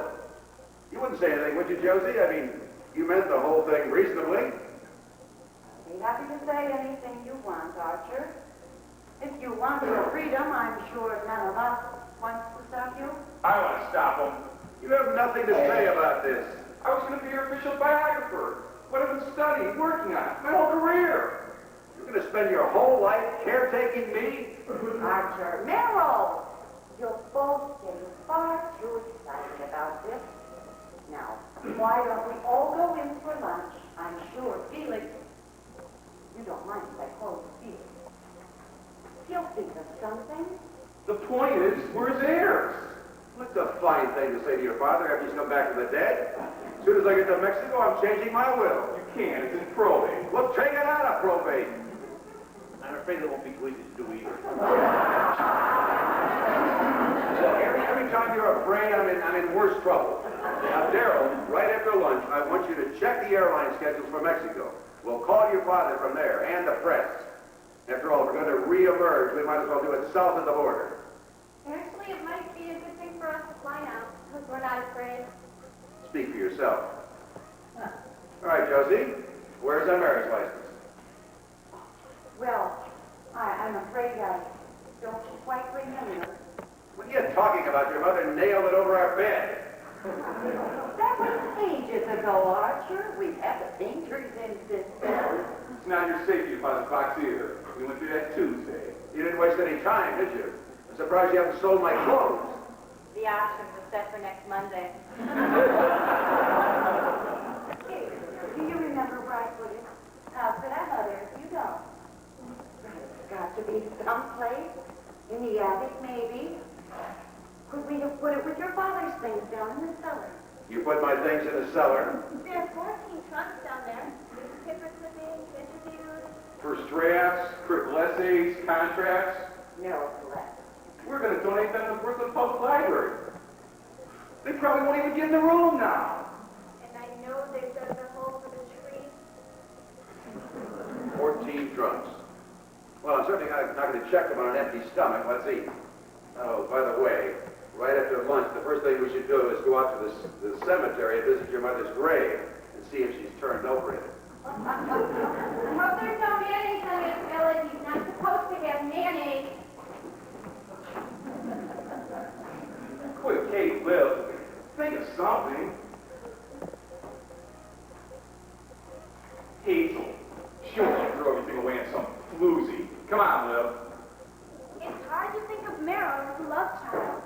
You wouldn't say anything, would you, Josie? I mean, you meant the whole thing reasonably. I'll be happy to say anything you want, Archer. If you want your freedom, I'm sure none of us wants to stop you. I want to stop him. You have nothing to say about this. I was going to be your official biographer. What I've been studying, working on, my whole career. You're going to spend your whole life caretaking me? Archer, Merrill! You're both getting far too excited about this. Now, why don't we all go in for lunch? I'm sure Felix, you don't mind if I call you Felix. He'll think of something. The point is, we're his heirs. What's a fine thing to say to your father after he's come back from the dead? As soon as I get to Mexico, I'm changing my will. You can't, it's in probate. Well, take it out of probate. I'm afraid it won't be too easy to do either. Every time you're afraid, I'm in worse trouble. Now, Daryl, right after lunch, I want you to check the airline schedules for Mexico. We'll call your father from there, and the press. After all, if we're going to re-emerge, we might as well do it south of the border. Actually, it might be a good thing for us to fly now, because we're not afraid. Speak for yourself. All right, Josie, where's our marriage license? Well, I'm afraid I don't quite remember. What are you talking about? Your mother nailed it over our bed. That was ages ago, Archer. We had the painters in suspense. It's not your safety deposit box either. We went through that Tuesday. You didn't waste any time, did you? I'm surprised you haven't sold my clothes. The auction was set for next Monday. Hey, do you remember where I put it? How could I, Mother, if you don't? It's got to be someplace. In the attic, maybe. Could we have put it with your father's things down in the cellar? You put my things in the cellar. There are 14 trunks down there. Newspaper clippings, interviews. First drafts, critical essays, contracts. No, less. We're going to donate them to the Brooklyn Public Library. They probably won't even get in the room now. And I know they've dug the hole for the tree. 14 trunks. Well, I'm certainly not going to check them on an empty stomach. Let's eat. Oh, by the way, right after lunch, the first thing we should do is go out to the cemetery and visit your mother's grave and see if she's turned over in it. I hope there's no mayonnaise on this village. He's not supposed to have mayonnaise. Quick, Kate, Liv, think of something. Hazel, she wants to throw everything away in some floozy. Come on, Liv. It's hard to think of Meryl as a love child.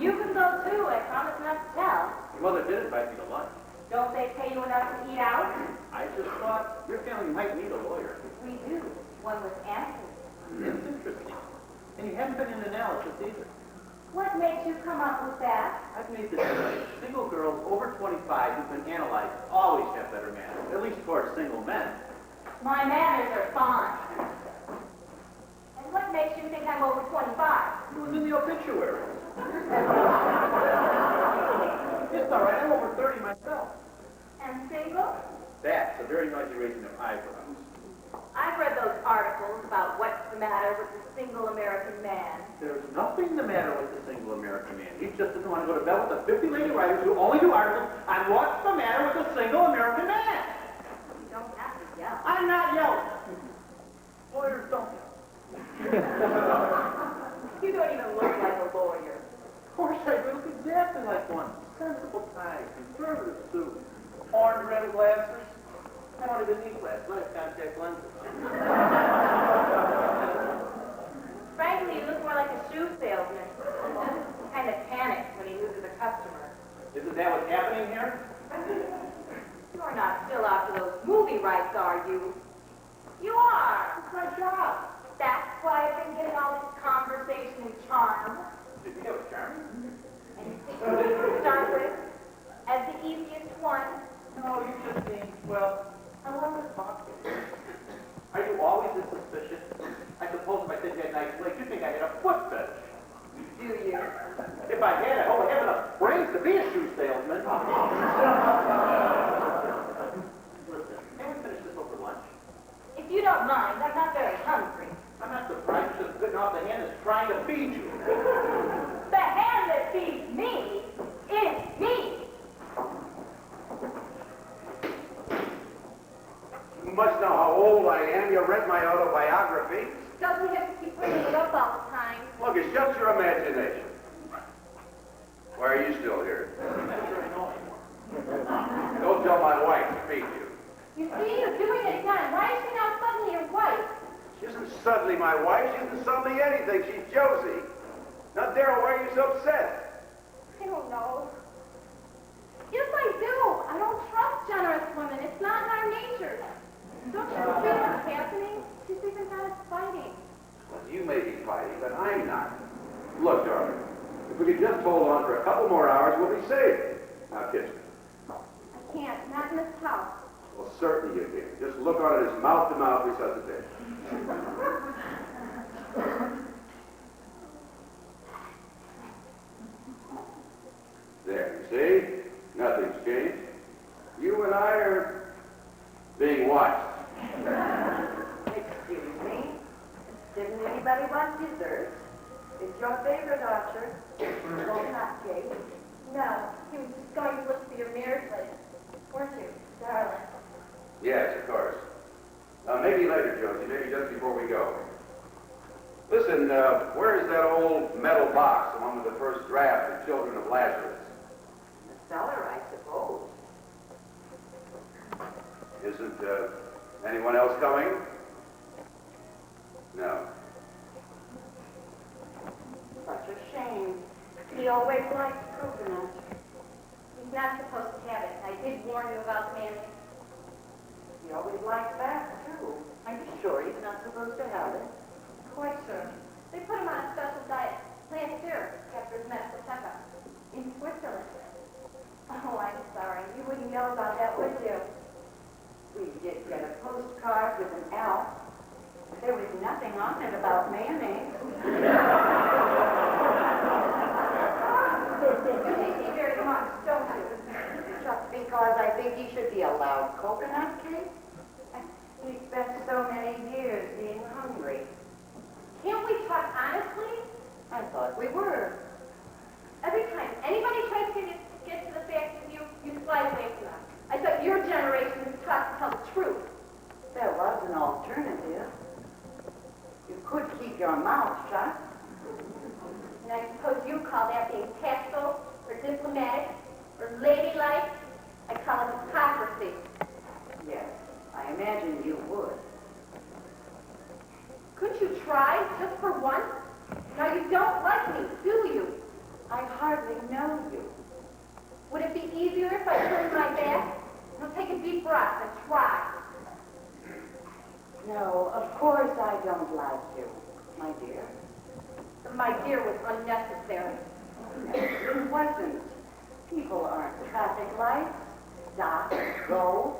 You can go too. I promise not to tell. Your mother did invite me to lunch. Don't they pay you enough to eat out? I just thought your family might need a lawyer. We do. One with answers. It's interesting. And you haven't been in analysis either. What made you come up with that? I've made this study. Single girls over 25 who've been analyzed always have better manners, at least towards single men. My manners are fine. And what makes you think I'm over 25? It was in the obituary. It's all right. I'm over 30 myself. And single? That's a very noisy raising of eyebrows. I've read those articles about what's the matter with the single American man. There's nothing the matter with the single American man. He just doesn't want to go to bed with the 50 lady writers who only do articles on what's the matter with the single American man. You don't have to yell. I'm not yelling. Lawyers don't yell. You don't even look like a lawyer. Of course I do. Look exactly like one. Sensible tie, conservative suit, orange red glasses. I don't even need glasses. I have contact lenses. Frankly, you look more like a shoe salesman. Kind of panics when he loses a customer. Isn't that what's happening here? You're not still after those movie rights, are you? You are. It's my job. That's why I've been getting all this conversation and charm. Did you get a charm? And you think you to start with as the easiest one. No, you just mean, well, I want to talk to you. Are you always this suspicious? I suppose if I said you had nice legs, you'd think I had a foot fetish. You Listen, can we finish this over lunch? If you don't mind, I'm not very hungry. I'm not surprised you're just getting off the hand that's trying to feed you. The hand that feeds me is me. You must know how old I am. You read my autobiography. Doesn't have to keep bringing it up all the time. Look, it's just your imagination. Why are you still here? I'm not sure I know anymore. Don't tell my wife to feed you. You see, you're doing it again. Why is she now suddenly your wife? She isn't suddenly my wife. She isn't suddenly anything. She's Josie. Now, Daryl, why are you so upset? I don't know. Yes, I do. I don't trust generous women. It's not in our nature. Don't you see what's happening? She's even got us fighting. Well, you may be fighting, but I'm not. Look, darling, if we could just hold on for a couple more hours, we'll be safe. Now, kiss me. I can't. Not in this house. Well, certainly you can. Just look on it as mouth-to-mouth resuscitation. There, you see? Nothing's changed. You and I are being watched. Excuse me. Didn't anybody want dessert? It's your favorite, Archer. Coconut cake. No. He was just going to look for your marriage license. Weren't you, darling? Yes, of course. Maybe later, Josie. Maybe just before we go. Listen, where is that old metal box, the one with the first draft of Children of Lazarus? The cellar, I suppose. Isn't anyone else coming? No. Such a shame. He always liked coconut. He's not supposed to have it. I did warn you about Manny. He always liked that, too. Are you sure he's not supposed to have it? Quite sure. They put him on a special diet last year after his medical checkup in Switzerland. Oh, I'm sorry. You wouldn't know about that, would you? We did get a postcard with an L. There was nothing on it about mayonnaise. You hate me very much, don't you? Just because I think he should be allowed coconut cake? He spent so many years being hungry. Can't we talk honestly? I thought we were. Every time anybody tries to get to the facts with you, you slide away from them. I thought your generation was taught to tell the truth. There was an alternative. You could keep your mouth shut. And I suppose you call that being tactful, or diplomatic, or ladylike. I call it hypocrisy. Yes, I imagine you would. Couldn't you try, just for once? Now you don't like me, do you? I hardly know you. Would it be easier if I turned my back? Now take a deep breath and try. No, of course I don't like you, my dear. My dear was unnecessary. It wasn't. People aren't traffic lights. Stop, go.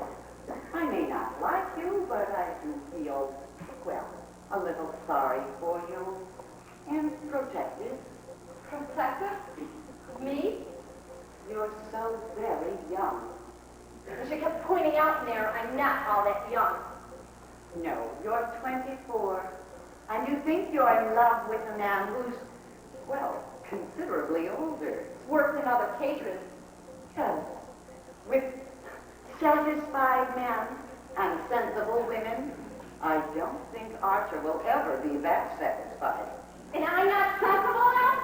I may not like you, but I do feel, well, a little sorry for you. And protective. Protective? Me? You're so very young. As you kept pointing out in there, I'm not all that young. No, you're 24. And you think you're in love with a man who's, well, considerably older. Worked in other caterers. Yes. With satisfied men and sensible women, I don't think Archer will ever be that satisfied. And I'm not sensible enough?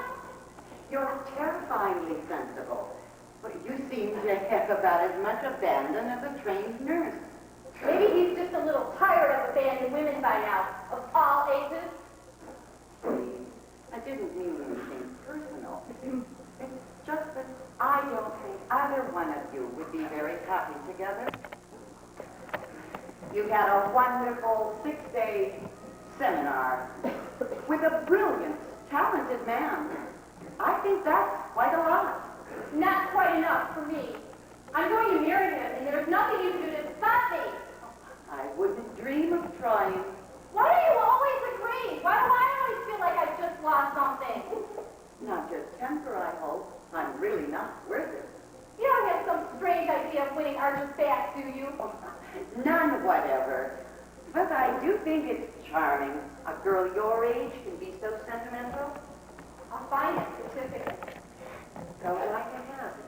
You're terrifyingly sensible. But you seem to have about as much abandon as a trained nurse. Maybe he's just a little tired of abandoned women by now, of all ages. Please, I didn't mean anything personal. It's just that I don't think either one of you would be very happy together. You had a wonderful 6-day seminar with a brilliant, talented man. I think that's quite a lot. Not quite enough for me. I'm going to marry him, and there's nothing you can do to stop me. I wouldn't dream of trying. Why do you always agree? Why do I always feel like I've just lost something? Not just temper, I hope. I'm really not worth it. You don't have Archer's back, do you? None whatever. But I do think it's charming. A girl your age can be so sentimental. I'll find a certificate. So would like to have it.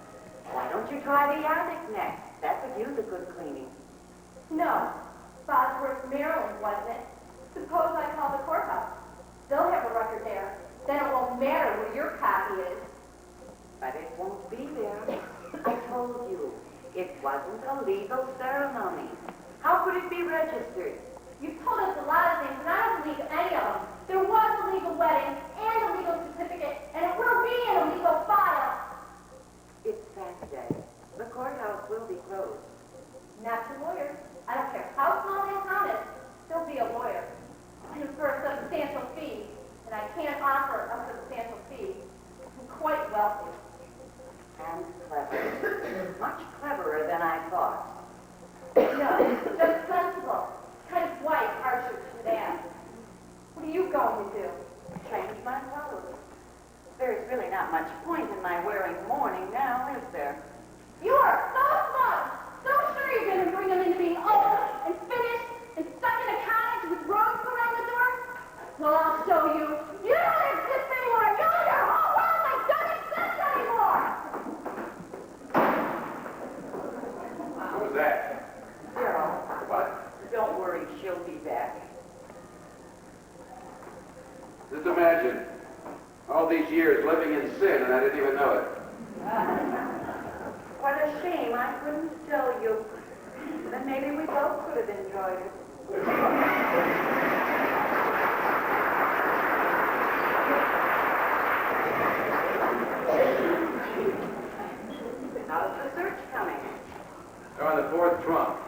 Why don't you try the attic next? That could use a good cleaning. No. Bosworth, Maryland, wasn't it? Suppose I call the courthouse. They'll have a record there. Then it won't matter where your copy is. But it won't be there. I told you, it wasn't a legal ceremony. How could it be registered? You told us a lot of things, and I don't believe any of them. There was a legal wedding and a legal certificate, and it will be in a legal file. It's Saturday. The courthouse will be closed. Not your lawyer. I don't care how small that town is. Still be a lawyer. And for a substantial fee. And I can't offer a substantial fee. I'm quite wealthy. And clever. Much cleverer than I thought. No, just sensible. Kind of white Archer should ask. What are you going to do? Change my clothes. There's really not much point in my wearing mourning now, is there? You are so smart. So sure you're going to bring them into being old and finished and stuck in a cottage with roads around the door? Well, I'll show you. You don't exist anymore. You and your whole world like don't exist anymore. What was that? Gerald, What? don't worry, she'll be back. Just imagine all these years living in sin and I didn't even know it. What a shame I couldn't tell you. Then maybe we both could have enjoyed it. How's the search coming? They're on the fourth trunk.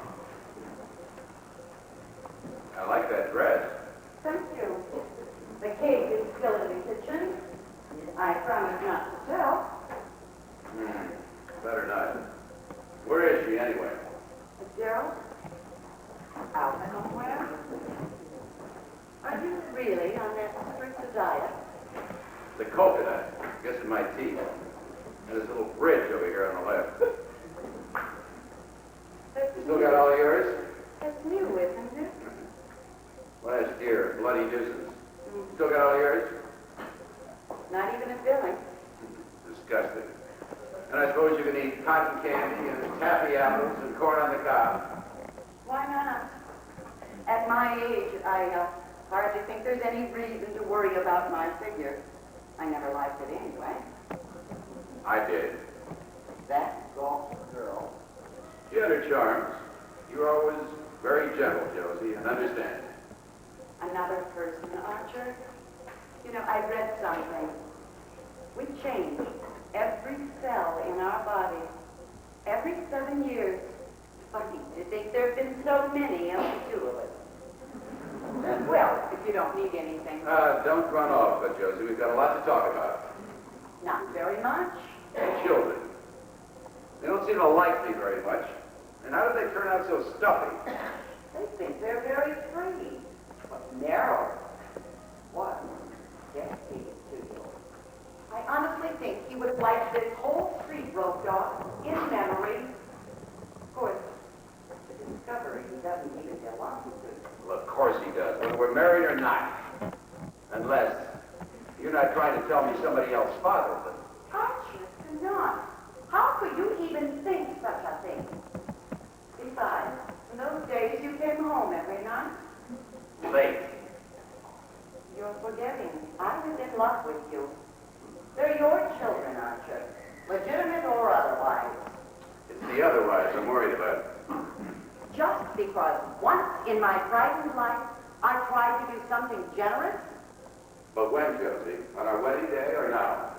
I like that dress. Thank you. The cake is still in the kitchen. I promise not to tell. Better not. Where is she anyway? Gerald? Out somewhere? Are you really on that strict diet? The coconut. Gets in my teeth. And this little bridge over here on the left. That's You still got all yours? That's new, isn't it? Last year, bloody nuisance. Still got all yours? Not even a filling. Disgusting. And I suppose you can eat cotton candy and taffy apples and corn on the cob. Why not? At my age, I hardly think there's any reason to worry about my figure. I never liked it anyway. I did. That golf girl. She had her charms. You were always very gentle, Josie, and understanding. Another person, Archer. You know, I read something. We change every cell in our body. Every 7 years. Funny to think there have been so many of the two of us. Well, if you don't need anything. Don't run off, but Josie, we've got a lot to talk about. Not very much. Children. They don't seem to like me very much. And how did they turn out so stuffy? They think they're very free. But narrow. What? Decade to you. I honestly think he would have liked this whole street roped off in memory. Of course, the discovery he doesn't even belong to. Well, of course he does, whether we're married or not. Unless you're not trying to tell me somebody else fathered them. Archer, do not. How could you even think such a thing? Besides, in those days you came home every night. Late. You're forgetting. I was in love with you. They're your children, Archer. Legitimate or otherwise. It's the otherwise I'm worried about. Just because once in my frightened life I tried to do something generous? But when, Josie? On our wedding day or now?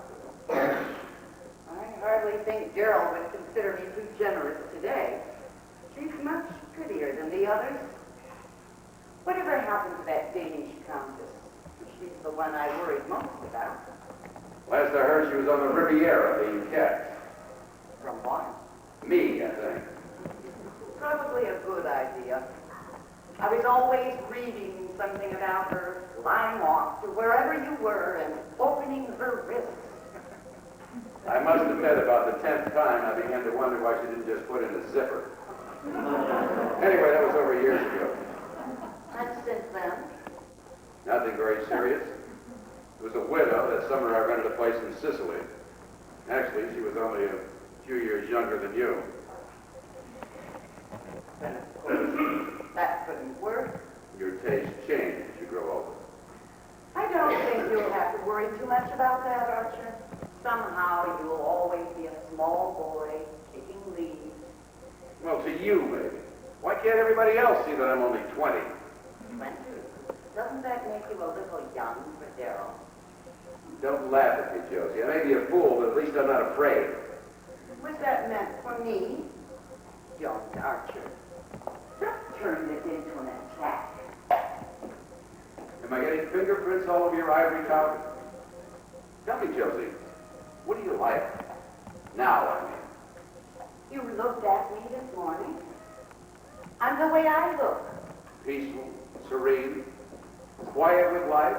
I hardly think Gerald would consider me too generous today. She's much prettier than the others. Whatever happened to that Danish countess? She's the one I worried most about. Last I heard, she was on the Riviera being kept. From what? Me, I think. Probably a good idea. I was always reading something about her flying off to wherever you were and opening her wrists. I must admit, about the 10th time, I began to wonder why she didn't just put in a zipper. Anyway, that was over years ago. And since then, Nothing very serious. It was a widow. That summer I rented a place in Sicily. Actually, she was only a few years younger than you. then of course, that couldn't work. Your taste changed as you grow older. I don't think you'll have to worry too much about that, Archer. Somehow you'll always be a small boy taking leaves. Well, to you, maybe. Why can't everybody else see that I'm only 20? 20. Doesn't that make you a little young for Daryl? Don't laugh at me, Josie. I may be a fool, but at least I'm not afraid. Was that meant for me? Don't, Archer. Just turn this into an attack. Am I getting fingerprints all over your ivory tower? Tell me, Josie, what do you like? Now, I mean. You looked at me this morning. I'm the way I look. Peaceful, serene, quiet with life,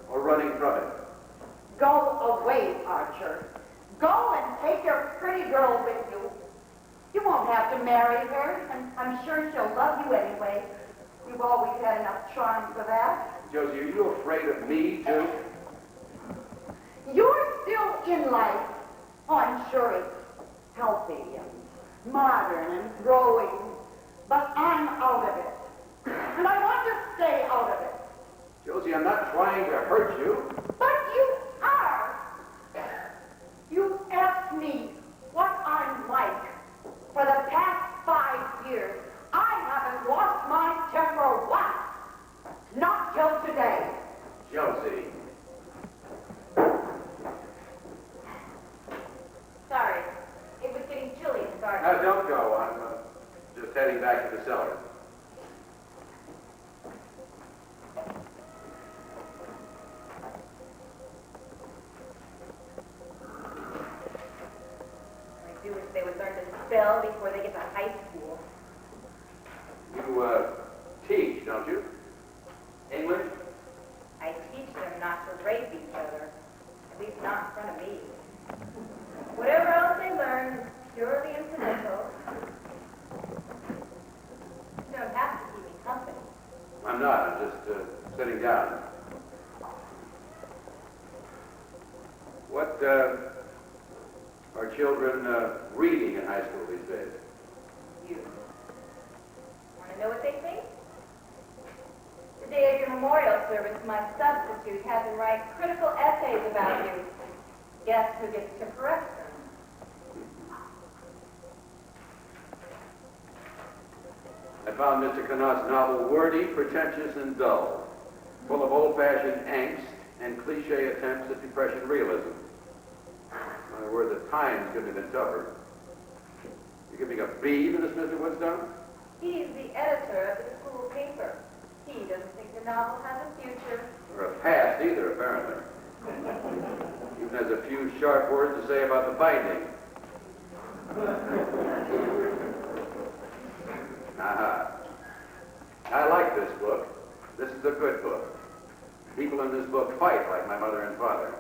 or running from it? Go away, Archer. Go and take your pretty girl with you. You won't have to marry her, and I'm sure she'll love you anyway. You've always had enough charm for that. Josie, are you afraid of me, too? You're still in life. Oh, I'm sure it's healthy and modern and growing, but I'm out of it. And I want to stay out of it. Josie, I'm not trying to hurt you. But you are. You asked me what I'm like. For the past 5 years, I haven't lost my temper once. Not till today. Josie. Sorry. It was getting chilly in the garden. Now, don't go. I'm just heading back to the cellar. I do wish they would learn to spell before they get to high school. You, teach, don't you? English? I teach them not to rape each other. At least not in front of me. Whatever else they learn is purely incidental. You don't have to keep me company. I'm not. I'm just, sitting down. What, are children, reading in high school these days? You. Want to know what they think? The day of your memorial service, my substitute had them write critical essays about you. Guess who gets to correct them? I found Mr. Connaught's novel wordy, pretentious, and dull, full of old-fashioned angst and cliché attempts at depression realism. In other words, the times could have been tougher. You giving a B to this Mr. Woodstone? He's the editor of the school paper. He doesn't think the novel has a future. Or a pass either, apparently. Even has a few sharp words to say about the binding. Aha. I like this book. This is a good book. People in this book fight like my mother and father.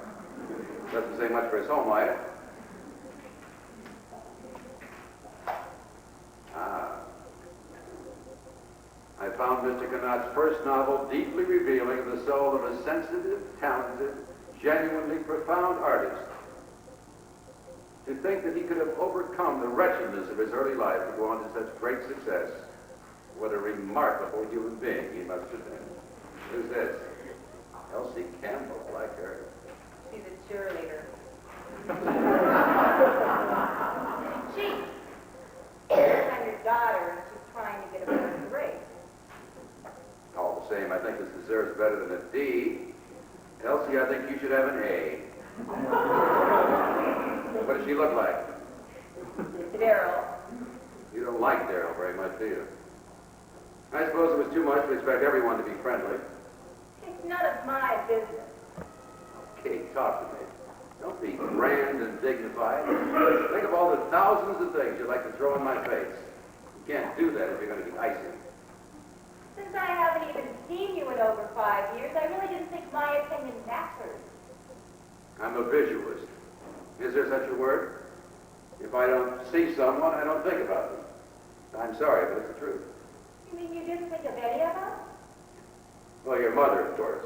Doesn't say much for his home life. Ah. I found Mr. Connaught's first novel deeply revealing of the soul of a sensitive, talented, genuinely profound artist. To think that he could have overcome the wretchedness of his early life to go on to such great success. What a remarkable human being he must have been. Who's this? Elsie Campbell, I like her. She's a cheerleader. She. I'm your daughter, and she's trying to get a better grade. All the same, I think this deserves better than a D. Elsie, I think you should have an A. What does she look like? Daryl. You don't like Daryl very much, do you? I suppose it was too much to expect everyone to be friendly. It's none of my business. Okay, talk to me. Don't be grand and dignified. Think of all the thousands of things you'd like to throw in my face. You can't do that if you're going to be icy. Since I haven't even seen you in over 5 years, I really didn't think my opinion mattered. I'm a visualist. Is there such a word? If I don't see someone, I don't think about them. I'm sorry, but it's the truth. You mean you didn't think of any of us? Well, your mother, of course.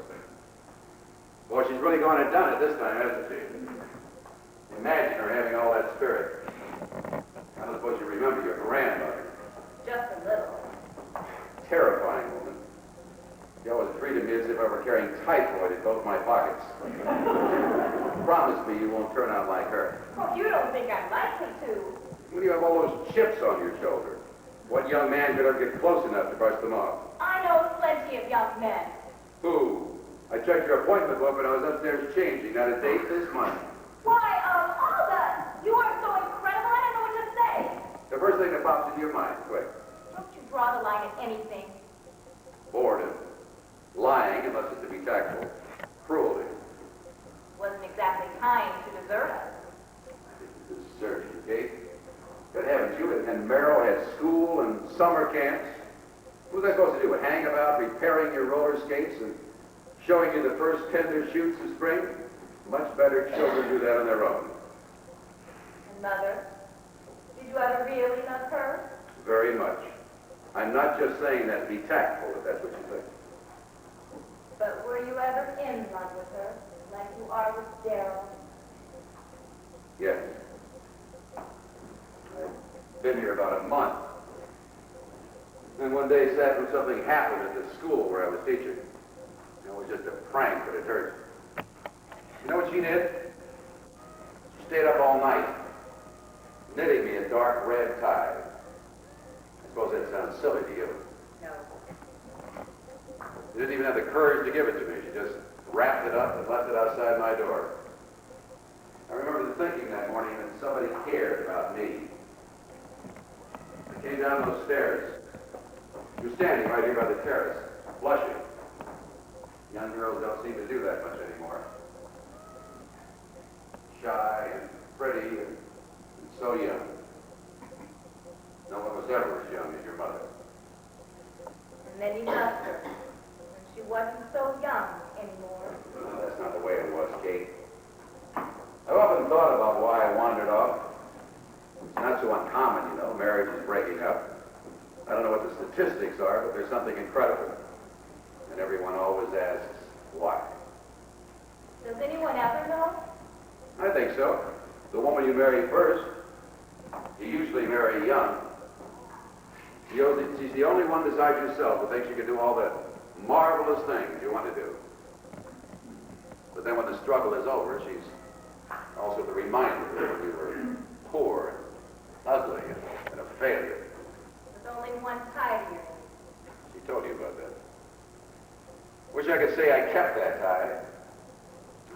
Boy, she's really gone and done it this time, hasn't she? Imagine her having all that spirit. I don't suppose you remember your grandmother. Just a little. Terrifying woman. She always treated me as if I were carrying typhoid in both my pockets. Promise me you won't turn out like her. Oh, you don't think I'm likely to. When you have all those chips on your shoulder, what young man could ever get close enough to brush them off? I know plenty of young men. Who? I checked your appointment book when I was upstairs changing. Not a date this month. Why, all the... You are so incredible, I don't know what to say. The first thing that pops into your mind, quick. Don't you draw the line at anything. Boredom. Lying, unless it's to be tactful. Cruelty. Wasn't exactly kind to desert us. Desert you, Kate. Good heavens, you and Merrill had school and summer camps. What was I supposed to do? Hang about repairing your roller skates and showing you the first tender shoots of spring? Much better children do that on their own. And Mother, did you ever really love her? Very much. I'm not just saying that to be tactful, if that's what you think. But were you ever in love with her, like you are with Daryl? Yes. I've been here about a month. And one day, sadly, something happened at the school where I was teaching. It was just a prank, but it hurt. You know what she did? She stayed up all night, knitting me a dark red tie. I suppose that sounds silly to you. No. She didn't even have the courage to give it to me. She just wrapped it up and left it outside my door. I remember thinking that morning that somebody cared about me. I came down those stairs. She was standing right here by the terrace, blushing. Young girls don't seem to do that much anymore. Shy and pretty and so young. No one was ever as young as your mother. And then you loved her, when she wasn't so young anymore. No, that's not the way it was, Kate. I've often thought about why I wandered off. It's not so uncommon, you know, marriage is breaking up. I don't know what the statistics are, but there's something incredible. And everyone always asks, why? Does anyone ever know? I think so. The woman you marry first, you usually marry young. She's the only one besides yourself who thinks you can do all the marvelous things you want to do. But then when the struggle is over, she's also the reminder that you were poor, and ugly, and a failure. There's only one tie to your name. She told you about that. Wish I could say I kept that tie.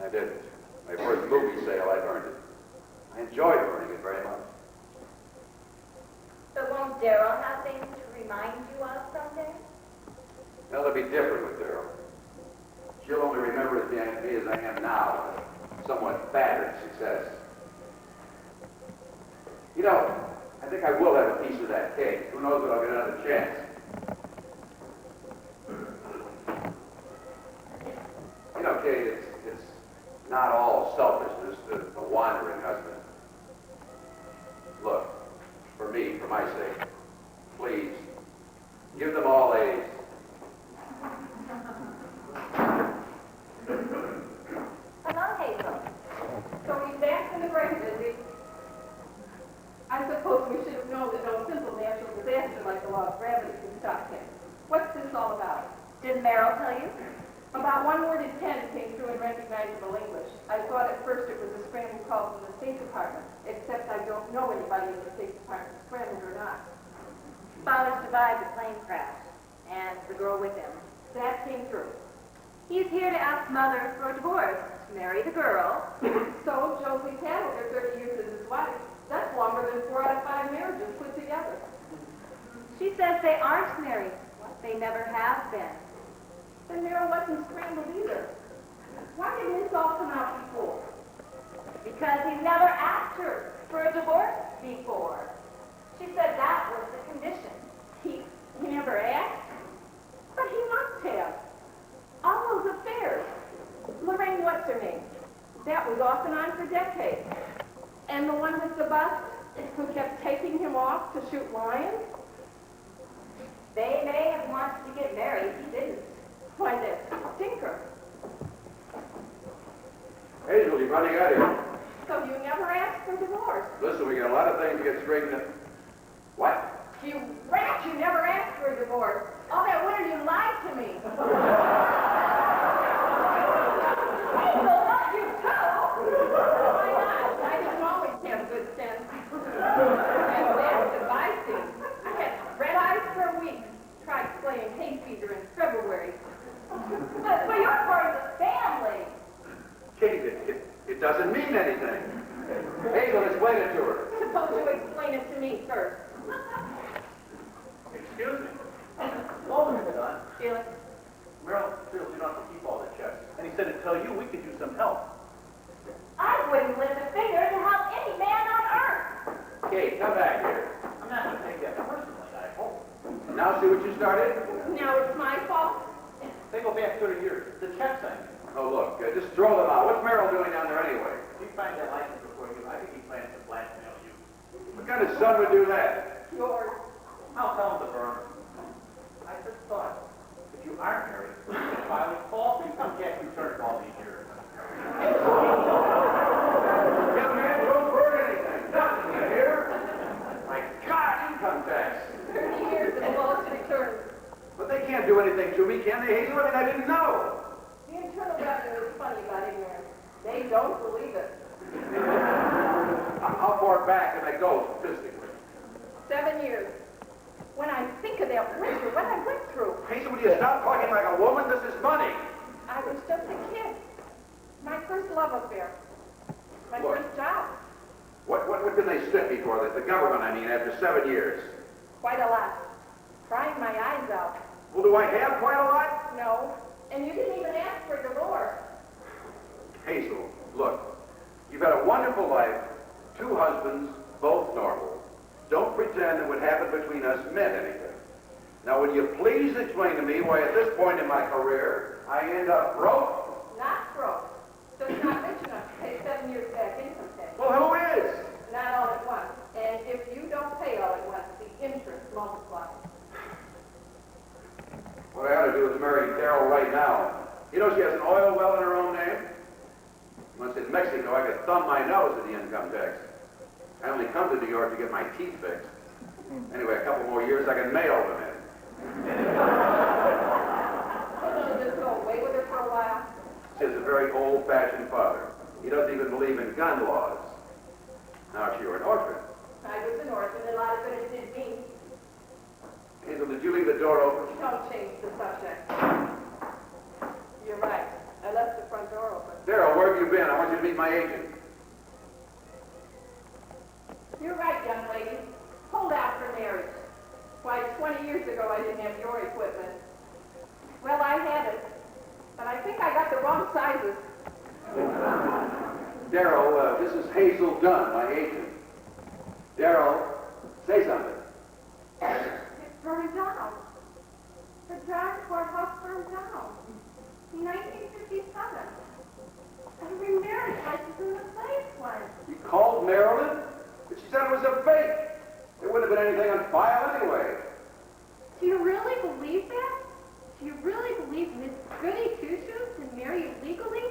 I didn't. My first movie sale, I burned it. I enjoyed burning it very much. But won't Daryl have things to remind you of someday? That'll be different with Daryl. She'll only remember me as I am now, a somewhat battered success. You know, I think I will have a piece of that cake. Who knows when I'll get another chance. You know, Kate, it's not all selfishness to a wandering husband. Look, for me, for my sake, please, give them all A's. Hello, Hazel. So he's back in the grave, is he? I suppose we should have known that no simple natural disaster like the law of gravity could stop him. What's this all about? Did Merrill tell you? About one word in 10 came through in recognizable English. I thought at first it was a scrambled call from the State Department, except I don't know anybody in the State Department, scrambled or not. Father survived the plane crash, and the girl with him. That came through. He's here to ask Mother for a divorce, to marry the girl. So Josie's had over 30 years as his wife. That's longer than 4 out of 5 marriages put together. She says they aren't married. They never have been. Then Merrill wasn't scrambled either. Why didn't this all come out before? Because he's never asked her for a divorce before. She said that was the condition. He never asked? But he must have. All those affairs. Lorraine, what's her name? That was off and on for decades. And the one with the bust, who kept taking him off to shoot lions? They may have wanted to get married. He didn't. Why, that's a stinker. Hazel, you're running out here. So you never asked for divorce. Listen, we got a lot of things to get straightened out. What? You rat, you never asked for a divorce. All that winter you lied to me. Hazel, not you too. Why not? I didn't always have good sense. And that's advising. I had red eyes for a week. Tried playing hay fever in February. But you're part of the family. Kate, it doesn't mean anything. Hazel, explain it to her. Suppose you explain it to me first. Excuse me. Hold a minute, Don. Felix. Merrill feels you don't have to keep all the checks. And he said to tell you we could use some help. I wouldn't lift a finger to help any man on earth. Kate, come back here. I'm not going to take that personally, I hope. Now see what you started? Now it's my fault. They go back 30 years. The checks, I mean. Oh, look, just throw them out. What's Merrill doing down there anyway? If he finds that license before you, I think he plans to blackmail you. What kind of son would do that? Yours. I'll tell him to burn. I just thought, if you aren't married, you can file a call for you come back returned all these years. Young man, don't burn anything. Nothing, you hear? My God, income tax. 30 years of lost returns. But they can't do anything to me, can they, Hazel? I mean, I didn't know. The Internal Revenue is funny about ignorance. They don't believe it. How far back can I go statistically? 7 years. When I think of that winter, what I went through, Hazel, will you stop talking like a woman? This is money. I was just a kid. My first love affair. My What? first job. What did they stick me for? The government, I mean, after 7 years. Quite a lot. Crying my eyes out. Well, do I have quite a lot? No. And you didn't even ask for divorce. Hazel, look, you've had a wonderful life, 2 husbands, both normal. Don't pretend that what happened between us meant anything. Now, will you please explain to me why at this point in my career, I end up broke? Not broke. Just not rich enough to pay 7 years back income tax. Well, who is? Not all at once. And if you don't pay all at once, the interest multiplies. What I ought to do is marry Carol right now. You know she has an oil well in her own name? Once in Mexico, I could thumb my nose at the income tax. I only come to New York to get my teeth fixed. Anyway, a couple more years, I can mail them in. You'll just go away with her for a while. She has a very old-fashioned father. He doesn't even believe in gun laws. Now, if you were an orphan. I was an orphan, a lot of good it did me. Hazel, did you leave the door open? Don't change the subject. You're right. I left the front door open. Daryl, where have you been? I want you to meet my agent. You're right, young lady. Hold out for marriage. Why, 20 years ago I didn't have your equipment. Well, I had it. But I think I got the wrong sizes. Daryl, this is Hazel Dunn, my agent. Daryl, say something. It's burned down. The John courthouse burned down. In 1957. And remarriage license in the place one. You called Marilyn? But she said it was a fake. There wouldn't have been anything on file anyway. Do you really believe that? Do you really believe Miss Goody Two-Shoes can marry you legally?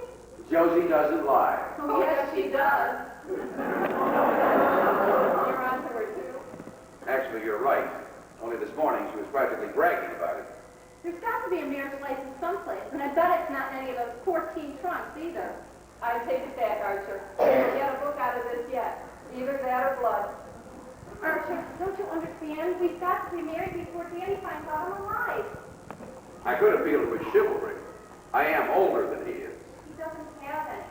Josie doesn't lie. Oh, yes, she does. You're on to her, too. Actually, you're right. Only this morning she was practically bragging about it. There's got to be a marriage license someplace, and I bet it's not in any of those 14 trunks either. I take it back, Archer. You'll get a book out of this yet. Either that or blood. Archer, don't you understand? We've got to be married before Danny finds out I'm alive. I could appeal to his chivalry. I am older than he is. He doesn't have any.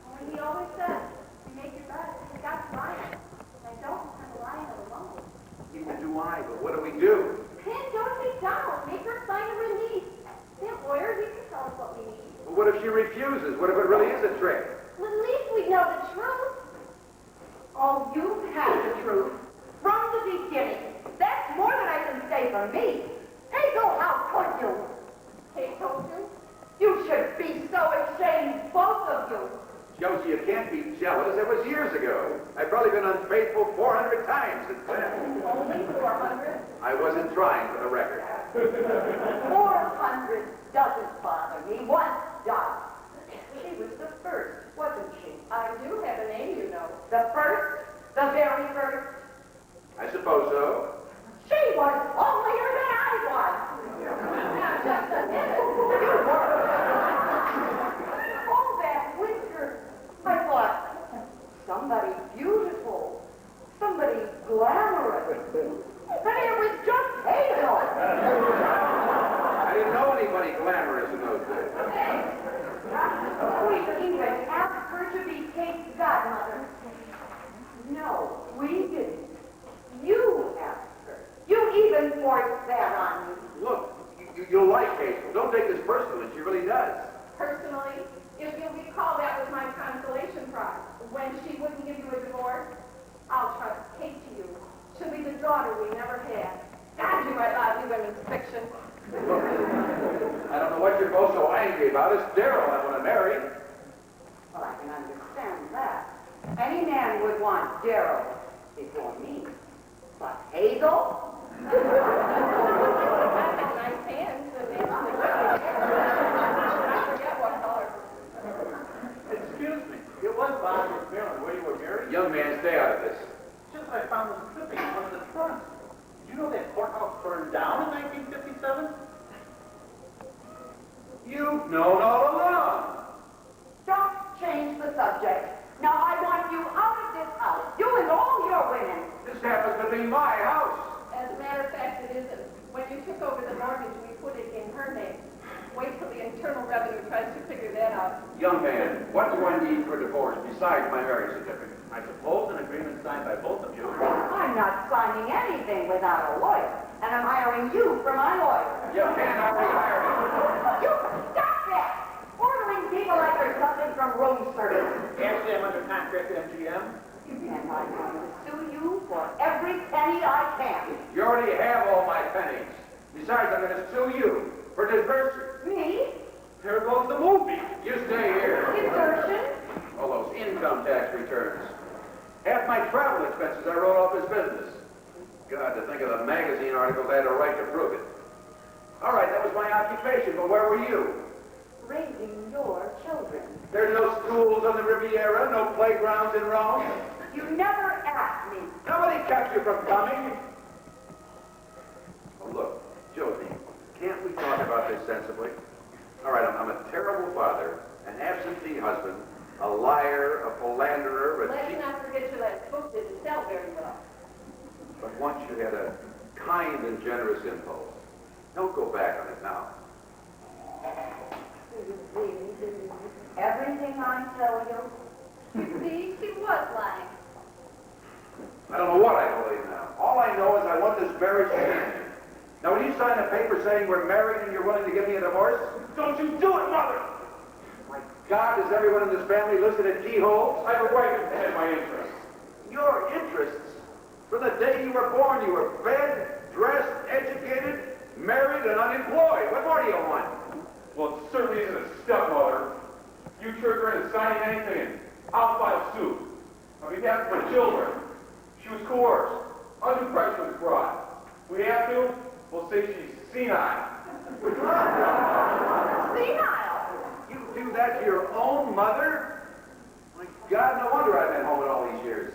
Only he always says, you make your bed, you got to lie in it. And I don't want to lie in it alone. Neither do I, but what do we do? Pin, don't be dumb. Make her sign a release. That lawyer, he can tell us what we need. Well, what if she refuses? What if it really is a trick? Well, at least we know the truth. Oh, you've had the truth from the beginning. That's more than I can say for me. Hazel, how could you? Kate told you? You should be so ashamed, both of you. Josie, you can't be jealous. It was years ago. I've probably been unfaithful 400 times since then. Only 400? I wasn't trying for the record. 400 doesn't bother me. One does. She was the first, wasn't she? I do have a name, you know. The first? The very first? I suppose so. She was lonelier than I was. Now, just a minute. You were. All that winter, I thought, somebody beautiful, somebody glamorous. And it was just Hazel. I didn't know anybody glamorous in those days. We even asked her to be Kate's godmother. No, we didn't. You asked her. You even forced that on me. Look, you'll like Hazel. Don't take this personally. She really does. Personally, if you'll recall, that was my consolation prize. When she wouldn't give you a divorce, I'll trust Kate to you. She'll be the daughter we never had. God, you write lousy women's fiction. Look, I don't know what you're both so angry about. It's Daryl I want to marry. Well, I can understand that. Any man would want Daryl before me. But Hazel? I have nice hands, and they I forget what color. Excuse me, it was Bob McMillan where you were married? Young man, stay out of this. Just I found this clipping in one of the trunks. Did you know that courthouse burned down in 1957? You've known all along. Don't change the subject. Now I want you out of this house. You and all your women. This happens to be my house. As a matter of fact, it isn't. When you took over the mortgage, we put it in her name. Wait till the Internal Revenue tries to figure that out. Young man, what do I need for divorce besides my marriage certificate? I suppose an agreement signed by both of you. I'm not signing anything without a lawyer. And I'm hiring you for my lawyer. You can't already hire me. You stop that! Ordering people like there's something from room service. Actually, I'm under contract to MGM. And I'm going to sue you for every penny I can. You already have all my pennies. Besides, I'm going to sue you for desertion. Me? Here goes the movie. You stay here. Desertion? All those income tax returns. Half my travel expenses I wrote off as business. God, to think of the magazine articles I had a right to prove it. All right, that was my occupation, but where were you? Raising your children. There's no schools on the Riviera, no playgrounds in Rome. You never asked me. Nobody kept you from coming. Oh, look, Josie, can't we talk about this sensibly? All right, I'm a terrible father, an absentee husband, a liar, a philanderer, a Let's cheat. not forget you that book didn't sell very well. But once you had a kind and generous impulse. Don't go back on it now. Do you really believe everything I tell you? You see, she was lying. I don't know what I believe now. All I know is I want this marriage to end. Now, when you sign a paper saying we're married and you're willing to give me a divorce, don't you do it, Mother! My God, is everyone in this family listed at keyholes? I have a right to defend my interests. Your interests? From the day you were born, you were fed, dressed, educated, married, and unemployed. What more do you want? Well, it certainly isn't a stepmother. You trick her into signing anything, I'll file suit. On behalf of my children, she was coerced. Undue pressure was brought. If we have to, we'll say she's senile. Senile! You do that to your own mother? My God, no wonder I've been home in all these years.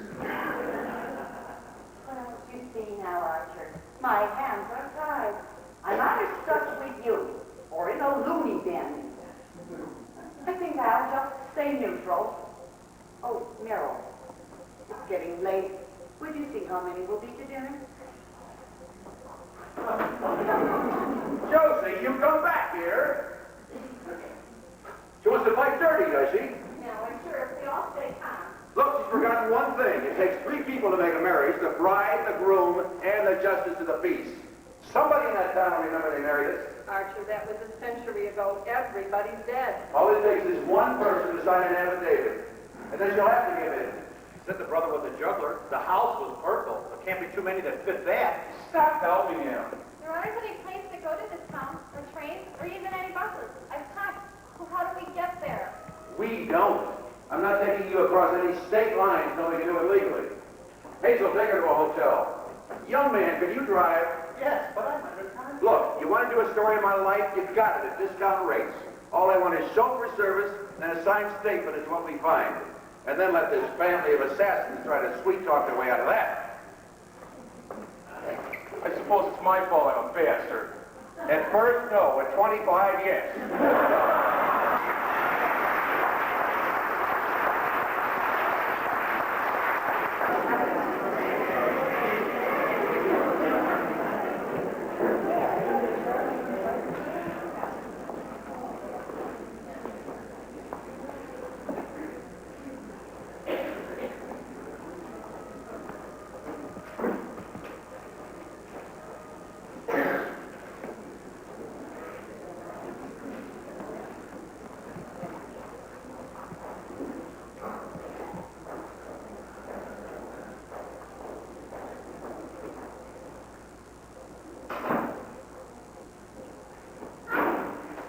Well, you see now, Archer, my hands are tied. I'm either stuck with you or in a loony bin. I think I'll just stay neutral. Oh, Merrill, it's getting late. Would you see how many will be to dinner? Josie, you come back here. She wants to fight dirty, does she? Now, I'm sure if we all stay calm. Look, she's forgotten one thing. It takes 3 people to make a marriage, the bride, the groom, and the justice of the peace. Somebody in that town will remember they married us. Archer, that was a century ago. Everybody's dead. All it takes is one person to sign an affidavit, and then she'll have to give in. Said the brother was a juggler. The house was purple. There can't be too many that fit that. Stop helping him. There aren't any planes that go to this town, or trains, or even any buses. I've checked. So how do we get there? We don't. I'm not taking you across any state lines until we can do it legally. Hazel, take her to a hotel. Young man, can you drive? Yes, but I'm under contract. Look, you want to do a story of my life? You've got it at discount rates. All I want is chauffeur service and a signed statement is what we find. And then let this family of assassins try to sweet-talk their way out of that. I suppose it's my fault I'm a bastard. At first, no. At 25, yes.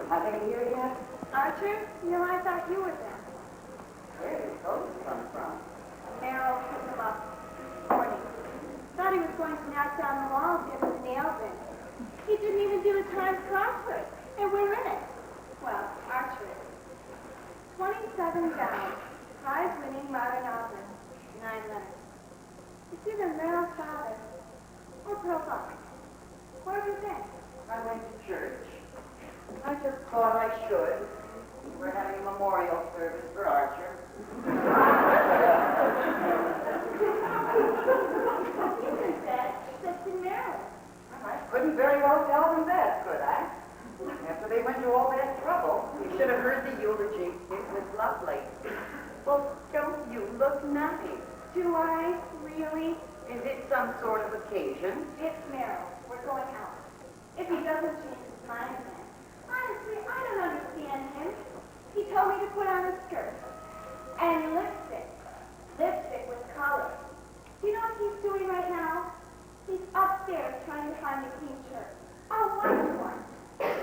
Nothing here yet? Archer, you know, I thought you were there. Where did those come from? Merrill picked him up this morning. Thought he was going to knock down the wall and get his nails in. He didn't even do the Times crossword, and we're in it. Well, Archer is. 27 down. Prize-winning modern author. 9 letters. It's either Merrill's father or Pearl Buck. What have you been? I went to church. I just thought I should. We're having a memorial service for Archer. Isn't that? That's in Maryland. I couldn't very well tell them that, could I? After they went to all that trouble, you should have heard the eulogy. It was lovely. Well, don't you look nice? Do I? Really? Is it some sort of occasion? It's Merrill. We're going out. If he doesn't change his mind then. Honestly, I don't understand him. He told me to put on a skirt. And lipstick. Lipstick with color. Do you know what he's doing right now? He's upstairs trying to find a clean shirt. A white one.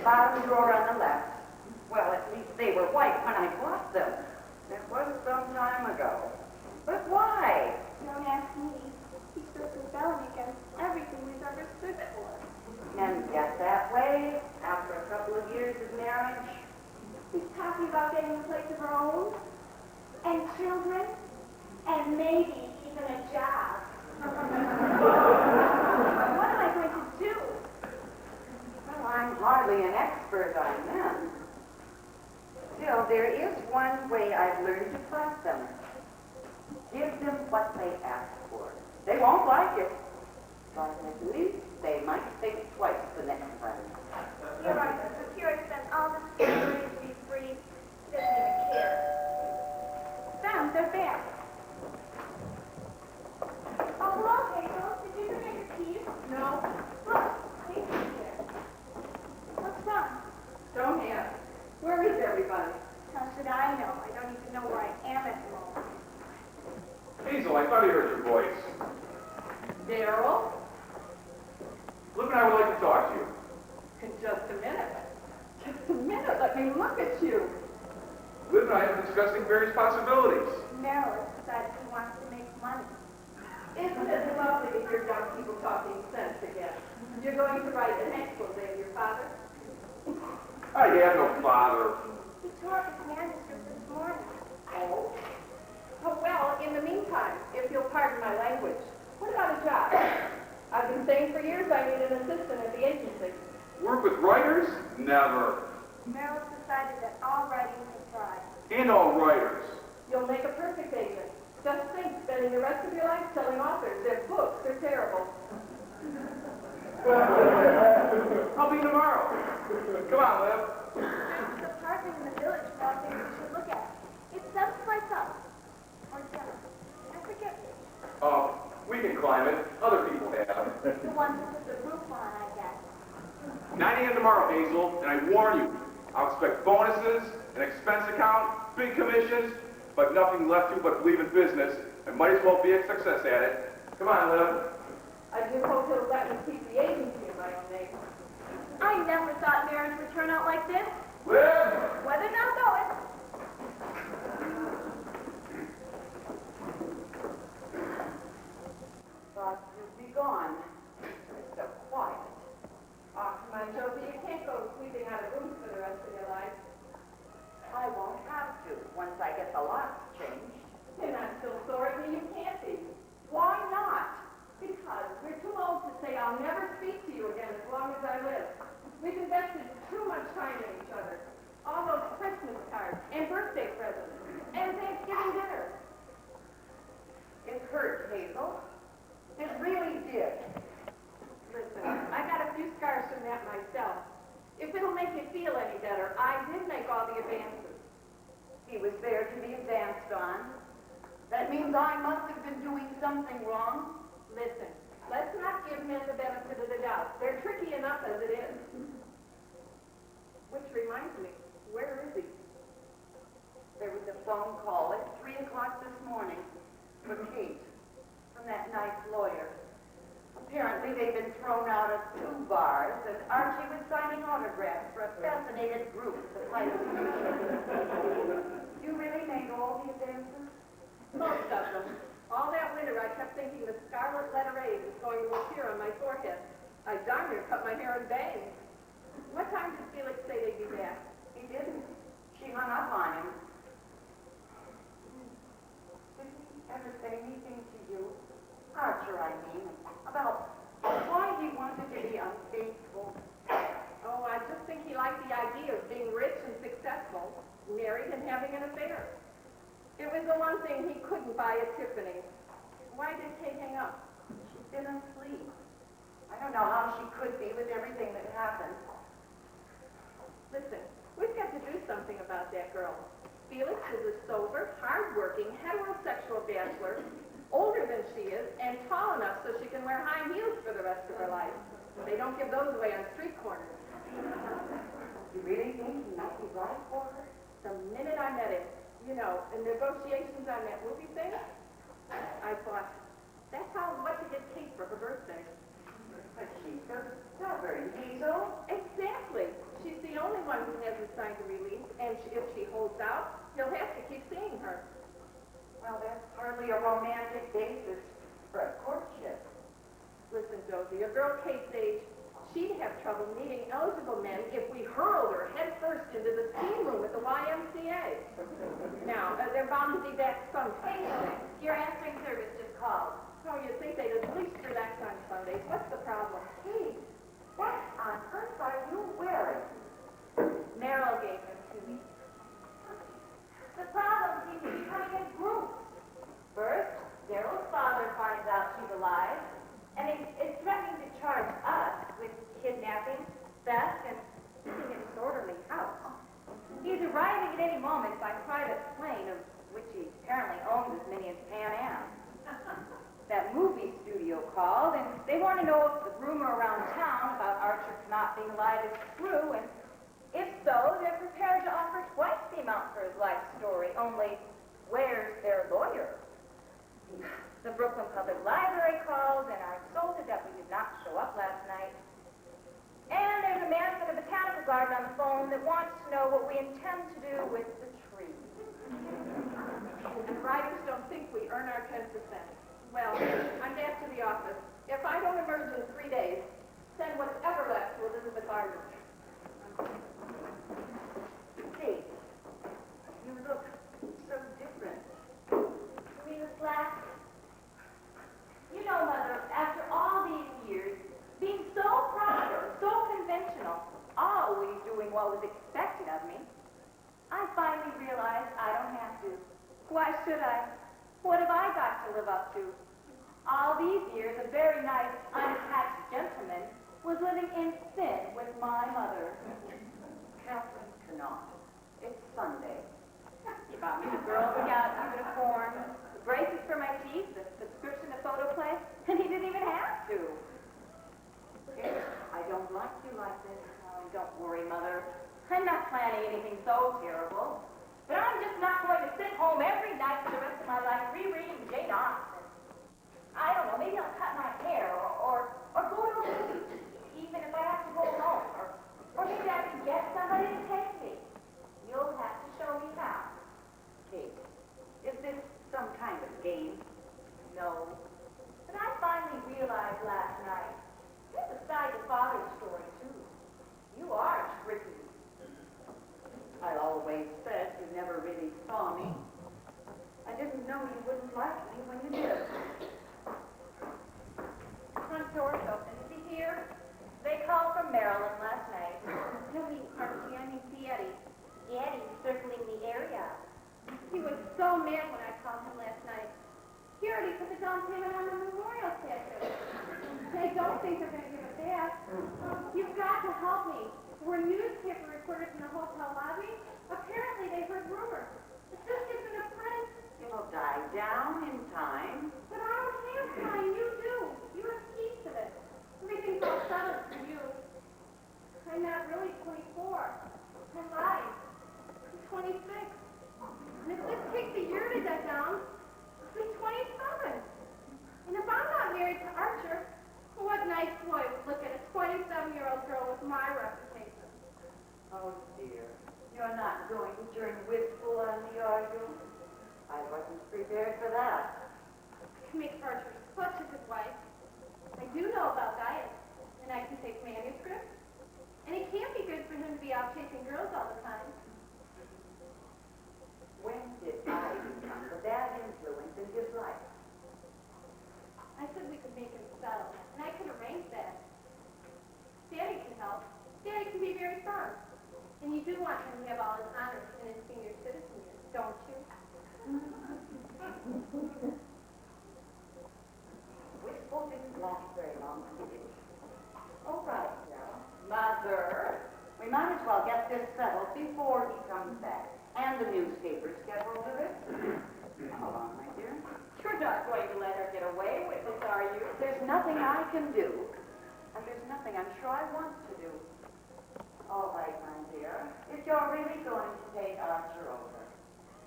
Bottom drawer on the left. Well, at least they were white when I bought them. That was some time ago. But why? Don't ask me. He's just rebelling against everything we've ever stood for. And get that way, after a couple of years of marriage, He's talking about getting a place of our own, and children, and maybe even a job. What am I going to do? well, I'm hardly an expert on men. Still, there is one way I've learned to trust them. Give them what they ask for. They won't like it, but at least they might think twice the next time. You're right, the Puritan spent all this money to be free. He doesn't even care. Sam, they're back. Oh, hello, Hazel. Did you forget your keys? No, Look, Hazel's here. What's wrong? don't ask. Where is everybody? How should I know? I don't even know where I am at the moment. Hazel, I thought I heard your voice. Daryl? Liv and I would like to talk to you. In just a minute. Just a minute, let me look at you. Liv and I have been discussing various possibilities. Merrill has decided he wants to make money. Isn't it lovely to hear young people talking sense again? You're going to write an expose of your father? I have no father. He tore up his manuscript this morning. Oh. Oh, well, in the meantime, if you'll pardon my language, what about a job? I've been saying for years I need an assistant at the agency. Work with writers? Never. Merrill's decided that all writing is dry. And all writers. You'll make a perfect agent. Just think, spending the rest of your life selling authors. Their books are terrible. I'll be tomorrow. Come on, Liv. There's an apartment in the village Merrill thinks we should look at. It's 7 flights up. Or down. I forget which. We can climb it. Other people have. The one with the roof on, I guess. 9 a.m. tomorrow, Hazel, and I warn you, I'll expect bonuses, an expense account, big commissions, but nothing left to but believe in business, and might as well be a success at it. Come on, Liv. I do hope he'll let me keep the agency in my own name. I never thought marriage would turn out like this. Liv! Whether now know it. Thought you'd be gone. speak to you again as long as I live. We've invested too much time in each other. All those Christmas cards and birthday presents and Thanksgiving dinner. It hurt, Hazel. It really did. Listen, I got a few scars from that myself. If it'll make you feel any better, I did make all the advances. He was there to be advanced on. That means I must have been doing something wrong. Listen, let's not give men the benefit of the doubt. They're tricky enough as it is. Which reminds me, where is he? There was a phone call at 3 o'clock this morning from Kate, from that nice lawyer. Apparently they've been thrown out of 2 bars, and Archie was signing autographs for a fascinated group at the flight station. You really made all the advances? Most of them. All that winter I kept thinking the scarlet letter A was going to appear on my forehead. I darn near cut my hair in bangs. What time did Felix say they'd be back? He didn't. She hung up on him. Did he ever say anything to you? Archer, I mean, about why he wanted to be unfaithful. Oh, I just think he liked the idea of being rich and successful, married and having an affair. It was the one thing he couldn't buy at Tiffany's. Why did Kate hang up? She's been asleep. I don't know how she could be with everything that happened. Listen, we've got to do something about that girl. Felix is a sober, hard-working, heterosexual bachelor, older than she is, and tall enough so she can wear high heels for the rest of her life. They don't give those away on street corners. You really think he might be right for her? The minute I met him, you know, in negotiations on that movie thing, I thought, that's how much to get Kate for her birthday. But she's so stubborn, Hazel. Exactly. She's the only one who hasn't signed the release, and if she holds out, he'll have to keep seeing her. Well, that's hardly a romantic basis for a courtship. Listen, Josie, a girl Kate's age, she'd have trouble meeting eligible men if we hurled her headfirst into the steam room at the YMCA. Now, they're bound to be back sometime. Your answering service just called. So you'd think they'd at least relax on Sundays. What's the problem? Kate, what on earth are you wearing? Merrill gave them to me. The problem seems to be coming in groups. First, Daryl's father finds out she's alive, and is threatening to charge us with kidnapping, theft, and keeping a disorderly house. He's arriving at any moment by private plane, of which he apparently owns as many as Pan Am. That movie studio called, and they want to know if the rumor around town about Archer not being alive is true, and if so, they're prepared to offer twice the amount for his life story, only where's their lawyer? The Brooklyn Public Library called, and I told her that we did not show up last night. And there's a man from the Botanical Garden on the phone that wants to know what we intend to do with the trees. The writers don't think we earn our 10%. Well, I'm back to the office. If I don't emerge in 3 days, send what's ever left to Elizabeth Arden. Kate, you look so different. Mrs. Black, you know, Mother, after all these years, being so proper, so conventional, always doing what was expected of me, I finally realized I don't have to. Why should I? What have I got to live up to? All these years, a very nice, unattached gentleman was living in sin with my mother. Catherine cannot. It's Sunday. You bought me the Girl Scout uniform, the braces for my teeth, the subscription to Photoplay, and he didn't even have to. I don't like you like this. Oh, don't worry, Mother. I'm not planning anything so terrible. But I'm just not going to sit home every night for the rest of my life rereading Jane Austen. I don't know, maybe I'll cut my hair or go to a movie, even if I have to go alone. Or maybe I can get somebody to take me. You'll have to show me how. Kate, is this some kind of game? No. But I finally realized last night, there's a side to Father's story, too. You are tricky. I always said you never really saw me. I didn't know you wouldn't like me when you did. Marilyn last night. No, Archie, I mean Daddy. Daddy's circling the area. He was so mad when I called him last night. He already put the down payment on the memorial statue. They don't think they're going to give it back. You've got to help me. There were newspaper reporters in the hotel lobby. Apparently they heard rumors. The sister's in a print. It'll die down in time. But I don't have time. You do. You have keys to it. Everything's all settled for you. I'm not really 24. I lied. I'm 26. And if this takes a year to get down, I'll be 27. And if I'm not married to Archer, what nice boy would look at a 27-year-old girl with my reputation? Oh, dear. You're not going to turn wistful on me, are you? I wasn't prepared for that. I make Archer such a good wife. I do know about diet, and I can take manuscripts. And it can't be good for him to be out chasing girls all the time. When did I become the bad influence in his life? I said we could make him settle, and I can arrange that. Daddy can help. Daddy can be very firm. And you do want him to have all his honors in his senior citizen years, don't you? Wistful didn't last very long, did it? All right, now. Mother, we might as well get this settled before he comes back. And the newspapers get hold of it. Come along, my dear. You're not going to let her get away with this, are you? There's nothing I can do, and there's nothing I'm sure I want to do. All right, my dear, if you're really going to take Archer over,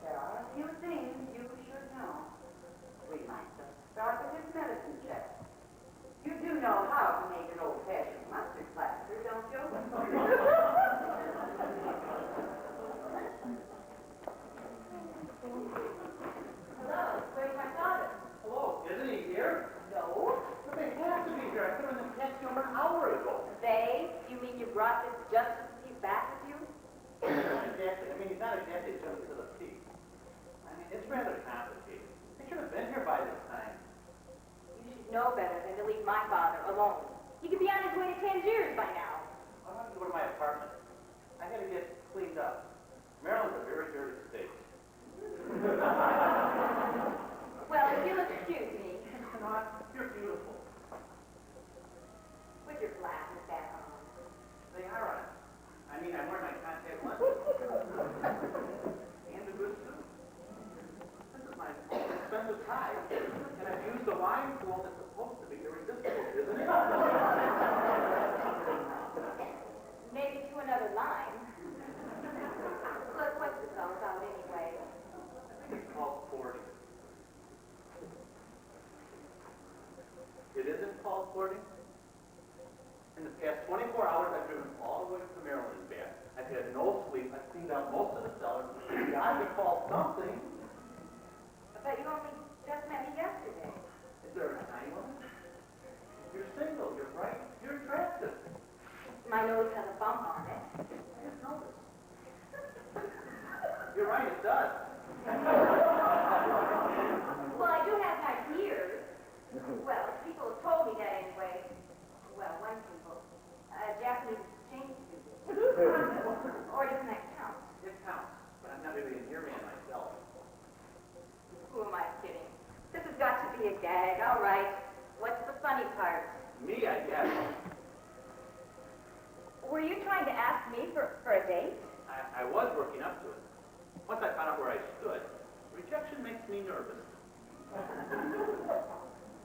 there are a few things you should know. We might just start with his medicine check. You do know how to make an old-fashioned mustard plaster, don't you? Hello, where's my father? Hello, isn't he here? No. But they have to be here. I put him in the taxi over an hour ago. They? You mean you brought this just to see back with you? Not exactly. I mean, he's not exactly just to the peak. I mean, it's rather complicated. He should have been here by this time. You should know better than to leave my father alone. He could be on his way to Tangiers by now. I want to go to my apartment. I got to get cleaned up. Maryland's a very dirty state. Well, if you'll excuse me, You know, you're beautiful. with your glasses back on. They are on. I mean, I'm wearing my contact lenses. And a good suit. This is my expensive tie. And I've used the line tool that's supposed to be irresistible, isn't it? Maybe to another line. Look, what's this all about anyway? I think it's called 40. It isn't called 40? In the past 24 hours, I've driven all the way to Maryland and back. I've had no sleep. I've cleaned out most of the cellars. You got to call something. But you only just met me yesterday. Is there a time limit? You're single. You're right. You're attractive. My nose has a bump on it. I didn't notice. You're right. It does. Well, I do have nice ears. Well, people have told me that anyway. Well, one people. Japanese exchange student. Or doesn't that count? It counts. But I'm not really an earman myself. Who am I kidding? This has got to be a gag. All right. What's the funny part? Me, I guess. Were you trying to ask me for a date? I was working up to it. Once I found out where I stood, rejection makes me nervous.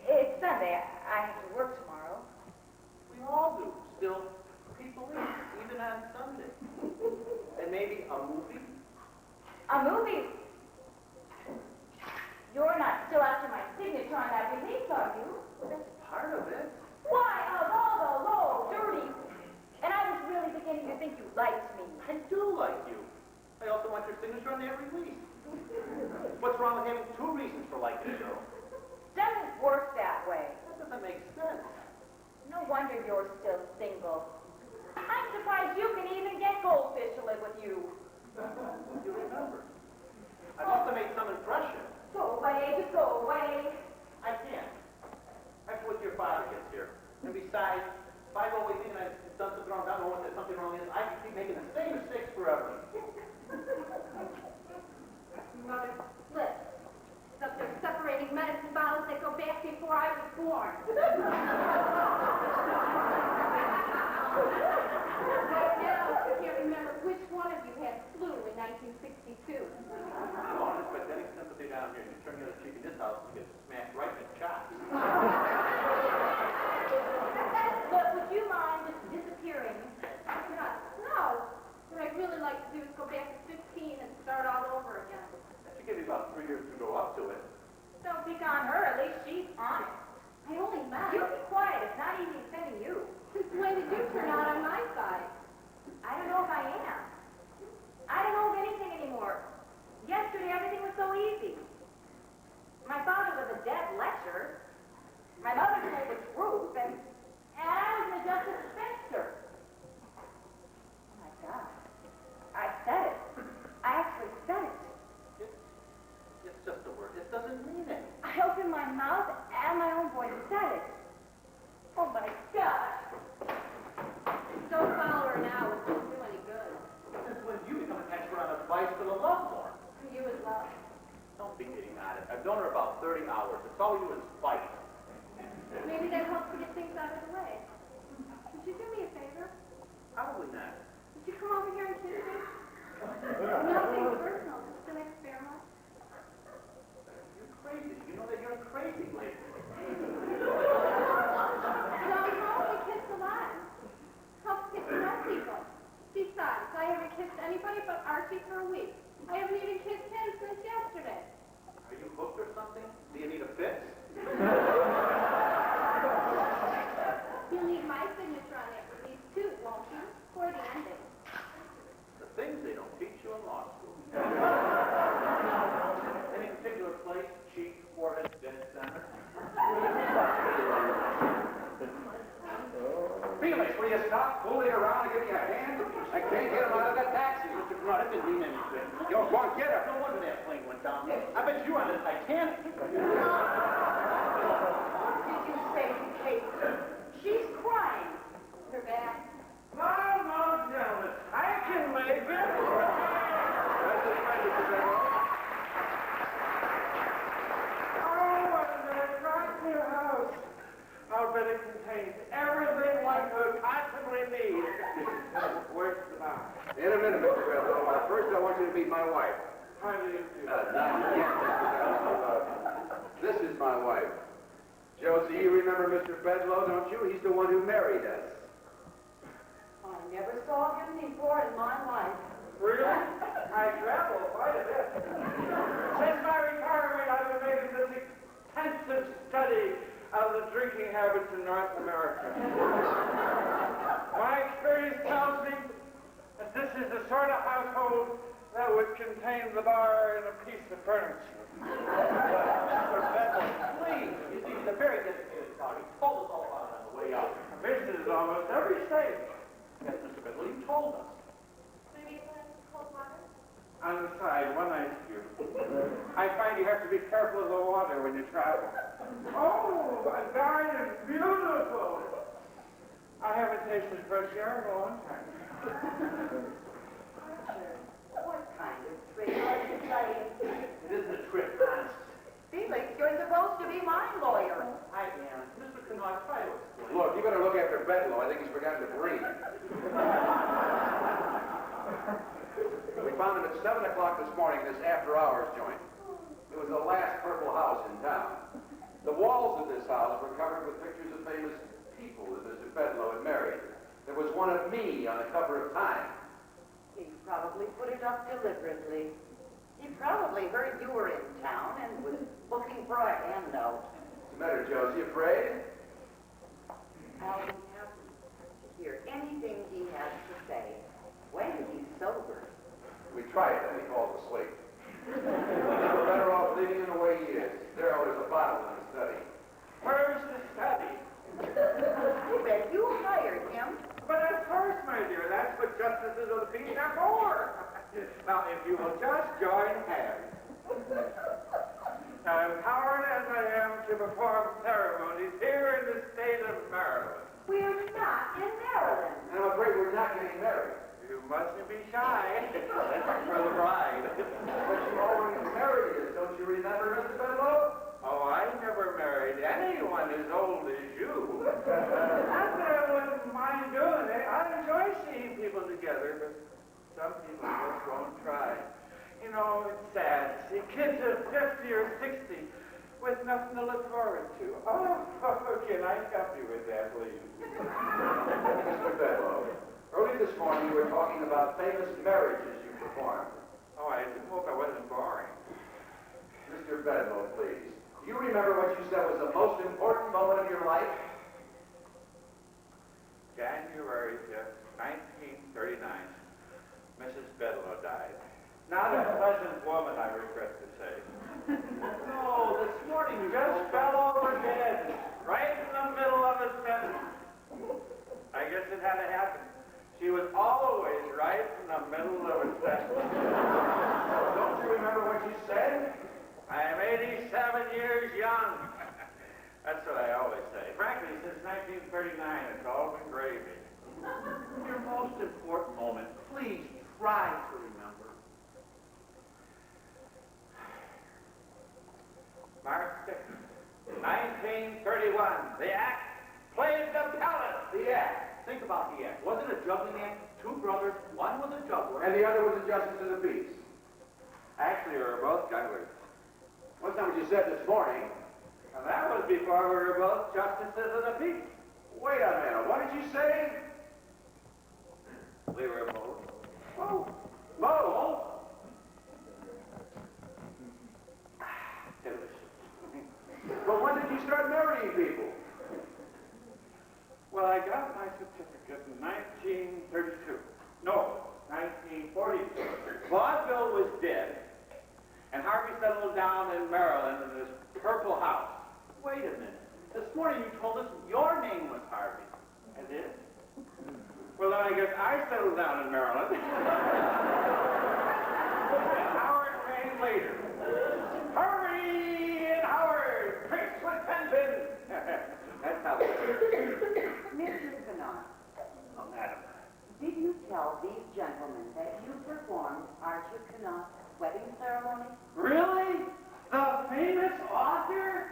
It's Sunday. I have to work tomorrow. We all do. Still, people eat, even on Sunday. And maybe a movie? A movie? You're not still after my signature on that release, are you? That's part of it. Why, of all the low, dirty... And I was really beginning to think you liked me. I do like you. I also want your signature on that release. What's wrong with having two reasons for liking a girl? Doesn't work that way. That doesn't make sense. No wonder you're still single. I'm surprised you can even get Goldfish to live with you. You remember. I must have made some impression. Go away, just go away. I can't. After what your father gets here. And besides, if I go away thinking I'm done something wrong, I don't know what that something wrong is. I can keep making the same mistakes forever. Mother, look. It's up there separating medicine bottles that go back before I was born. Right now, I can't remember which one of you had flu in 1962. I don't expect any sympathy down here. You turn the other cheek in this house and get smacked right in the chops. Look, would you mind just disappearing? No. What I'd really like to do is go back to 15 and start all over again. That should give you about 3 years to go up to it. Don't pick on her. At least she's honest. I only meant. You be quiet. It's not easy defending you. Since when did you turn out on my side? I don't know if I am. I don't know of anything anymore. Yesterday, everything was so easy. My father was a dead lecturer. My mother told the truth, and I was an adjusted spinster. Oh, my God. I said it. I actually said it. It's just a word. It doesn't mean anything. I opened my mouth, and my own voice said it. Oh, my gosh. Don't follow her now. It won't do any good. Since when did you become an expert on advice for the lovelorn? You as well. Don't be idiotic. I've known her about 30 hours. It's all you do is fight. Maybe that helps to get things out of the way. Would you do me a favor? Probably not. Would you come over here and kiss me? Nothing personal, just an experiment. You're crazy. You know that you're a crazy lady. No, you only kiss a lot. Helps get to know people. Besides, I haven't kissed anybody but Archie for a week. I haven't even kissed him since yesterday. Are you hooked or something? Do you need a fix? You'll need my signature on that release too, won't you? For the ending. The things they don't teach you in law school. Any particular place, cheek, forehead, dead center? Felix, will you stop fooling around and give me a hand? I can't get him out of that taxi. Mr. Cronut, it didn't mean anything. Yo, go on, get him. No wonder that plane went down. I bet you on the Titanic. Did you say, Kate? She's crying. Her back. No, gentlemen. I can make it. That's his friend, Mr. Bedloe. Oh, and that right new house. I'll bet it contains everything one could possibly need. Where's the box? In a minute, Mr. Bedloe. First, I want you to meet my wife. How do you do? Not yet, Mr. Bedloe. This is my wife. Josie, you remember Mr. Bedloe, don't you? He's the one who married us. I never saw him before in my life. Really? I travel quite a bit. Since my retirement, I've been making this extensive study of the drinking habits in North America. My experience tells me that this is the sort of household that would contain the bar and a piece of furniture. Mr. Bedloe, please. He's a very dedicated dog. He told us all about it on the way out. This is almost every stage. Yes, Mr. Bedloe, you told us. Maybe cold water? On the side, one ice cube. I find you have to be careful of the water when you travel. Oh, a garden, beautiful. I haven't tasted fresh air in a long time. What kind of trick are you playing? It isn't a trick, honest. Felix, you're supposed to be my lawyer. I am. Mr. Cronut, try to explain. Look, you better look after Bedloe. I think he's forgotten to breathe. We found him at 7 o'clock this morning in this after-hours joint. It was the last purple house in town. The walls of this house were covered with pictures of famous people that Mr. Bedloe had married. There was one of me on the cover of Time. He probably put it up deliberately. He probably heard you were in town and was looking for a handout. What's the matter, Josie? Afraid? I'll be happy to hear anything he has to say when he's sober. We tried it, and he falls asleep. We're better off leaving him the way he is. There's a bottle in the study. Where's the study? I bet you hired him. But of course, my dear, that's what justices of the peace are for. Now, if you will just join hands. Now, empowered as I am to perform ceremonies here in the state of Maryland. We're not in Maryland. mustn't be shy. That's for the bride. But you already married us, don't you remember, Mr. Bedlow? Oh, I never married anyone as old as you. Not that I wouldn't mind doing it. I enjoy seeing people together, but some people just won't try. You know, it's sad to see kids of 50 or 60 with nothing to look forward to. Oh, can I help you with that, please? Mr. Bedlow, early this morning you were talking about famous marriages you performed. Oh, I hope I wasn't boring. Mr. Bedlow, please. Do you remember what you said was the most important moment of your life? January 5th, 1939, Mrs. Bedlow died. Not a pleasant woman, I regret to say. No, this morning you just fell over dead, right in the middle of a sentence. I guess it had to happen. She was always right in the middle of a sentence. Don't you remember what you said? I am 87 years young. That's what I always say. Frankly, since 1939, it's all been gravy. Your most important moment, please try to remember. March 6th, 1931. The act played the palace. The act. Think about the act. Wasn't a juggling act? Two brothers, one was a juggler. And the other was a justice of the peace. Actually, we were both jugglers. Wasn't that what you said this morning? And that was before we were both justices of the peace. Wait a minute, what did you say? We were both. Oh, Mo. Delicious. But when did you start marrying people? Well, I got my certificate in 1932. No, 1942. Vaudeville was dead, and Harvey settled down in Maryland in this purple house. Wait a minute. This morning you told us your name was Harvey. I did? Well, then I guess I settled down in Maryland. And Howard came later. Harvey and Howard, tricks with pen pins. That's how it is. Mr. Canard, Oh, madam. did you tell these gentlemen that you performed Archer Canard's wedding ceremony? Really? The famous author?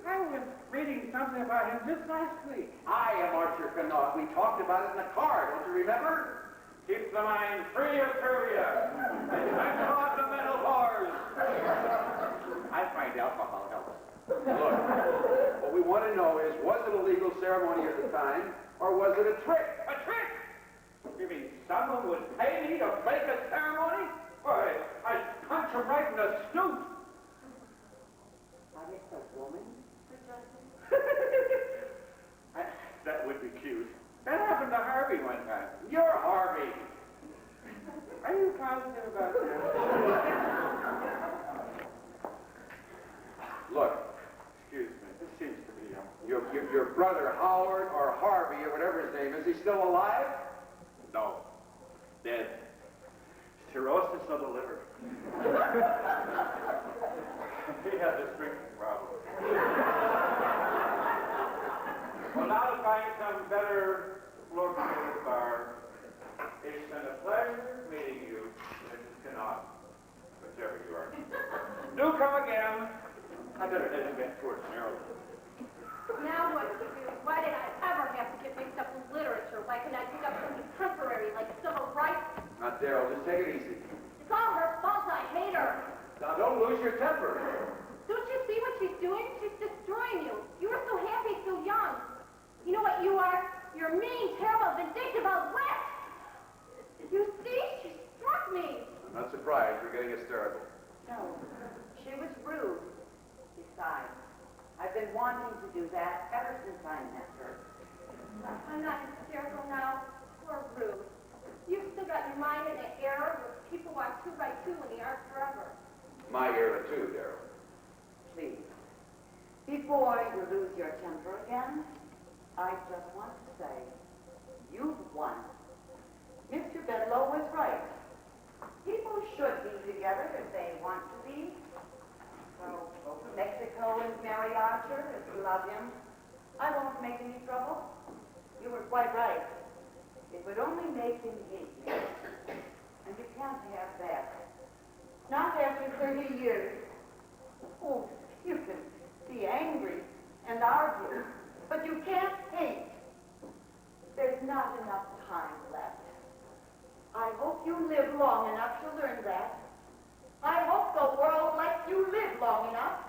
I was reading something about him just last week. I am Archer Canard. We talked about it in the car, don't you remember? Keep the mind free of trivia. And off the mental bars. I find alcohol helps. Look, what we want to know is, was it a legal ceremony at the time, or was it a trick? A trick? You mean someone would pay me to fake a ceremony? Why, I'd punch him right in the snoot. But it's a woman, Sir Justin? That would be cute. That happened to Harvey one time. You're Harvey. Are you positive about that? Look, Excuse me. This seems to be your brother Howard, or Harvey, or whatever his name is he still alive? No. Dead. Cirrhosis of the liver. He had this drinking problem. Well, now to find some better located bar. It's been a pleasure meeting you, Mrs. Canard, whichever you are. Do come again. I better head back towards Maryland. Now what do? Why did I ever have to get mixed up in literature? Why couldn't I pick up something temporary like civil rights? Not Daryl, just take it easy. It's all her fault. I hate her. Now, don't lose your temper. Don't you see what she's doing? She's destroying you. You were so happy, so young. You know what you are? You're mean, terrible, vindictive, a witch. You see? She struck me. I'm not surprised you're getting hysterical. No, she was rude. Besides, I've been wanting to do that ever since I met her. I'm not hysterical now. Or rude. You've still got your mind in an era where people want 2 by 2 in the art forever. My era, too, Daryl. Please, before you lose your temper again, I just want to say, you've won. Mr. Bedlow was right. People should be together if they want to be. So, go to Mexico and marry Archer if you love him. I won't make any trouble. You were quite right. It would only make him hate me. 30 years. Oh, you can be angry and argue, but you can't hate. There's not enough time left. I hope you live long enough to learn that. I hope the world lets you live long enough.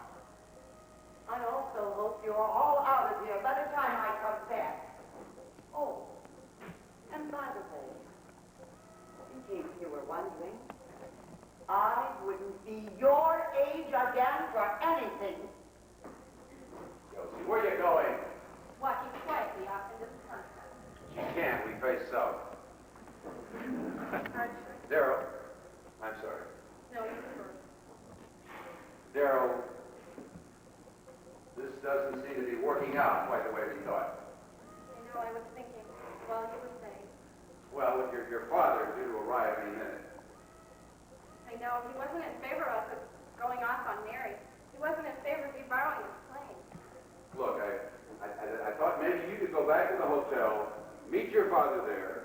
I also hope you're all out of here by the time I come back. Oh, and by the way, in case you were wondering, I wouldn't be your age again for anything. Josie, where are you going? Walking quietly off into the sunset. You can't. We face south. Archer. Darrell, I'm sorry. No, you first. Darrell, this doesn't seem to be working out quite the way we thought. I know I was thinking while you were saying. Well, with your father due to arrive any minute. I know he wasn't in favor of us going off on Mary. He wasn't in favor of me borrowing his plane. Look, I thought maybe you could go back to the hotel, meet your father there,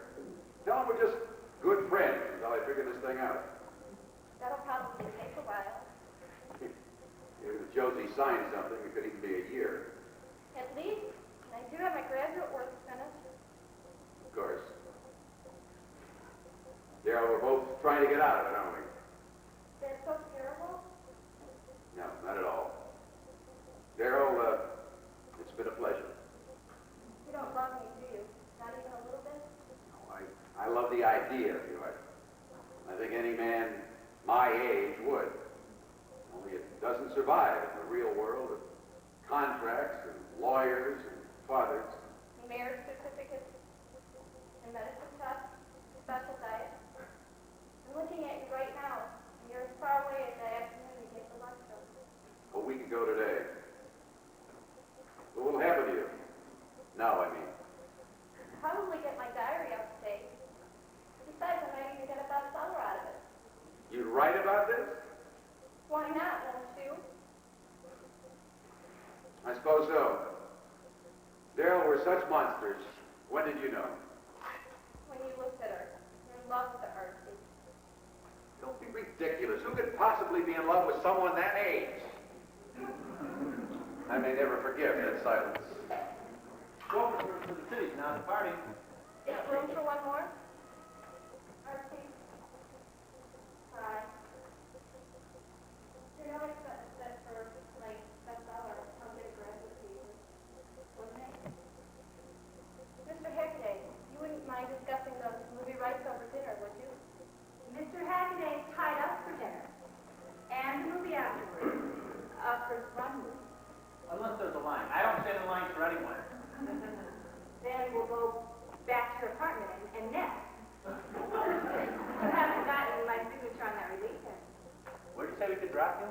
tell him we're just good friends until I figure this thing out. That'll probably take a while. If Josie signed something, it could even be a year. At least I do have my graduate work finished. Of course. Darrell, we're both trying to get out of it, aren't we? That's so terrible. No, not at all. Darrell, it's been a pleasure. You don't love me, do you? Not even a little bit? No, I love the idea of you. I think any man my age would. Only it doesn't survive in the real world of contracts and lawyers and fathers. Marriage certificates and medicine tests, special diet. I'm looking at you right now, and you're as far away as that afternoon you gave the lecture. A week ago today. What will happen to you? Now, I mean. Probably get my diary up to date. Besides, I might even get a bestseller out of it. You'd write about this? Why not, won't you? I suppose so. Darrell, we're such monsters. When did you know? When you looked at her, you're in love with her, Archie. Don't be ridiculous. Who could possibly be in love with someone that age? I may never forgive that silence. Go for the city, now the party. Is room for one more? Archie? Hi. You know, I said for, like, bestseller, I'll get a graduate visa. Wouldn't it? Mr. Hickaday, you wouldn't mind discussing those movie rights over dinner, would you? Mr. Hackaday's tied up for dinner. And the movie afterwards. First run. Unless there's a line. I don't stand in line for anyone. Then we'll go back to your apartment and nest. You haven't gotten my signature on that release yet. Where'd you say we could drop you?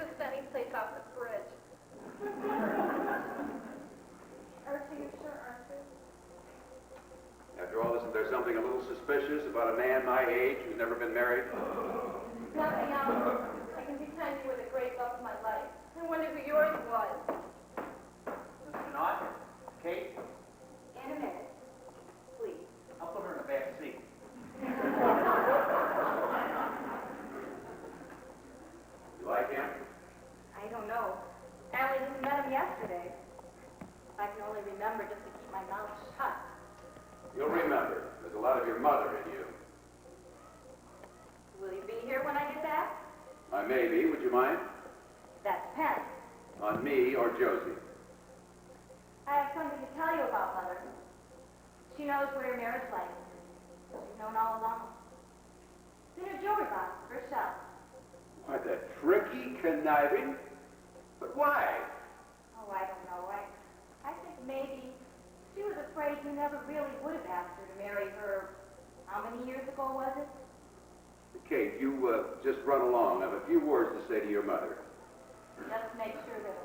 Just any place off the bridge. Archie, you sure aren't you? After all, isn't there something a little suspicious about a man my age who's never been married? Nothing else. I can pretend you were the great love of my life. I wonder who yours was. Not? Kate? In a minute. Please. I'll put her in the back seat. You like him? I don't know. I only just met him yesterday. I can only remember just to keep my mouth shut. You'll remember. There's a lot of your mother in you. Will you be here when I get back? I may be. Would you mind? That depends. On me or Josie? I have something to tell you about Mother. She knows where your marriage license is. She's known all along. It's in her jewelry box for a shelf. Why, that tricky, conniving. But why? Oh, I don't know. I think maybe she was afraid you never really would have asked her to marry her. How many years ago was it? Kate, you just run along. I have a few words to say to your mother. Just make sure that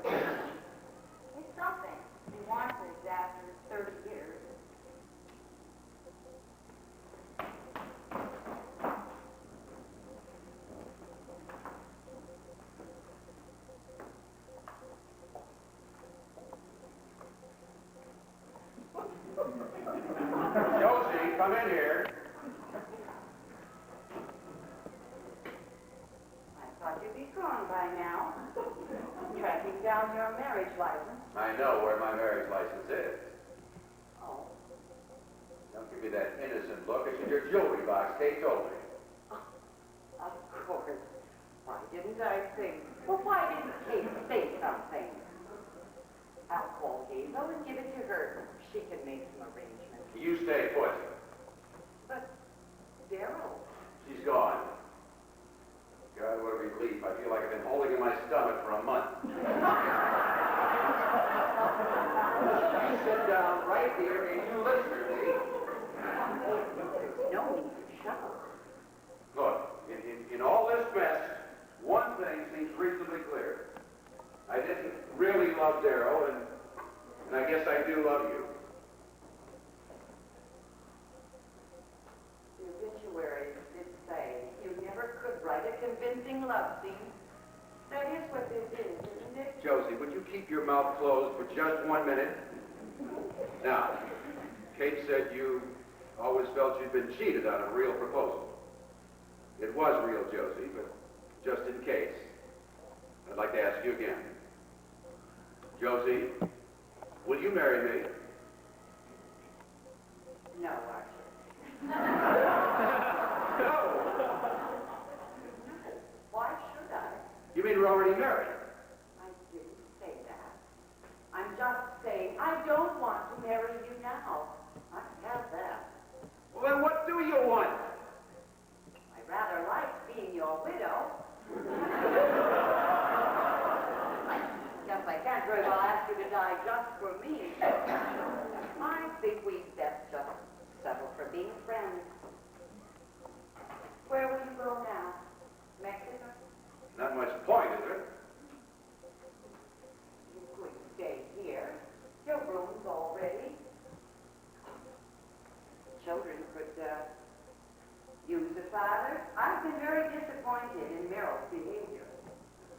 it's something she wants it after 30 years. Josie, come in here. I thought you'd be gone by now. Tracking down your marriage license. I know where my marriage license is. Oh. Don't give me that innocent look. It's in your jewelry box. Kate told me. Of course. Why didn't I think? Well, why didn't Kate say something? I'll call Hazel and give it to her. She can make some arrangements. You stay put. But, Daryl, She's gone. God, what a relief. I feel like I've been holding in my stomach for a month. You sit down right here and you listen to me. there's no need to shout. Look, in all this mess, one thing seems reasonably clear. I didn't really love Darrow, and I guess I do love you. The obituary did say you never could write a convincing love scene. That is what this is, isn't it? Josie, would you keep your mouth closed for just 1 minute? Now, Kate said you always felt you'd been cheated on a real proposal. It was real, Josie, but just in case, I'd like to ask you again. Josie, will you marry me? No, Archie. No! Why should I? You mean we're already married? I didn't say that. I'm just saying I don't want to marry you now. I have that. Well, then what do you want? I rather like being your widow. Guess I can't very well ask you to die just for me. I think we'd best just settle for being friends. Where will you go now? Mexico? Not much point, is there? You could stay here. Your room's all ready. Children could, use a father. I've been very disappointed in Meryl's behavior.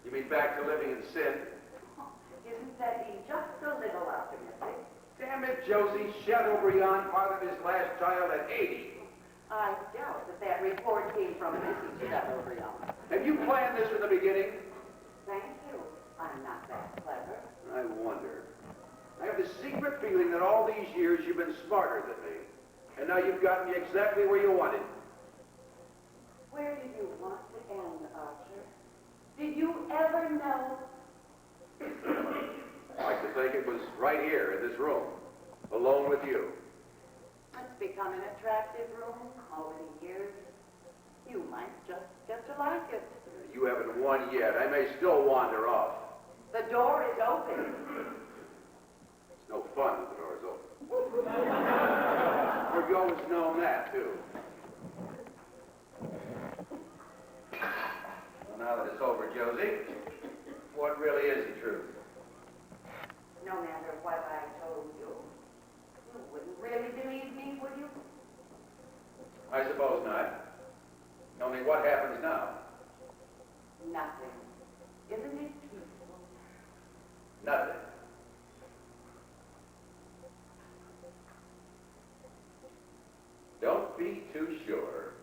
You mean back to living in sin? Isn't that being just a little optimistic? Damn it, Josie, Chateaubriand fathered his last child at 80. I doubt that report came from Mrs. Chateaubriand. Have you planned this from the beginning? Thank you. I'm not that clever. I wonder. I have the secret feeling that all these years you've been smarter than me. And now you've got me exactly where you wanted. Where did you want to end, Archer? Did you ever know? I like to think it was right here in this room, alone with you. It's become an attractive room over the years. You might just get to like it. You haven't won yet. I may still wander off. The door is open. It's no fun when the door is open. We've always known that, too. Well, now that it's over, Josie, what really is the truth? No matter what I told you, you wouldn't really believe me, would you? I suppose not. Only what happens now? Nothing. Isn't it peaceful? Nothing. Don't be too sure.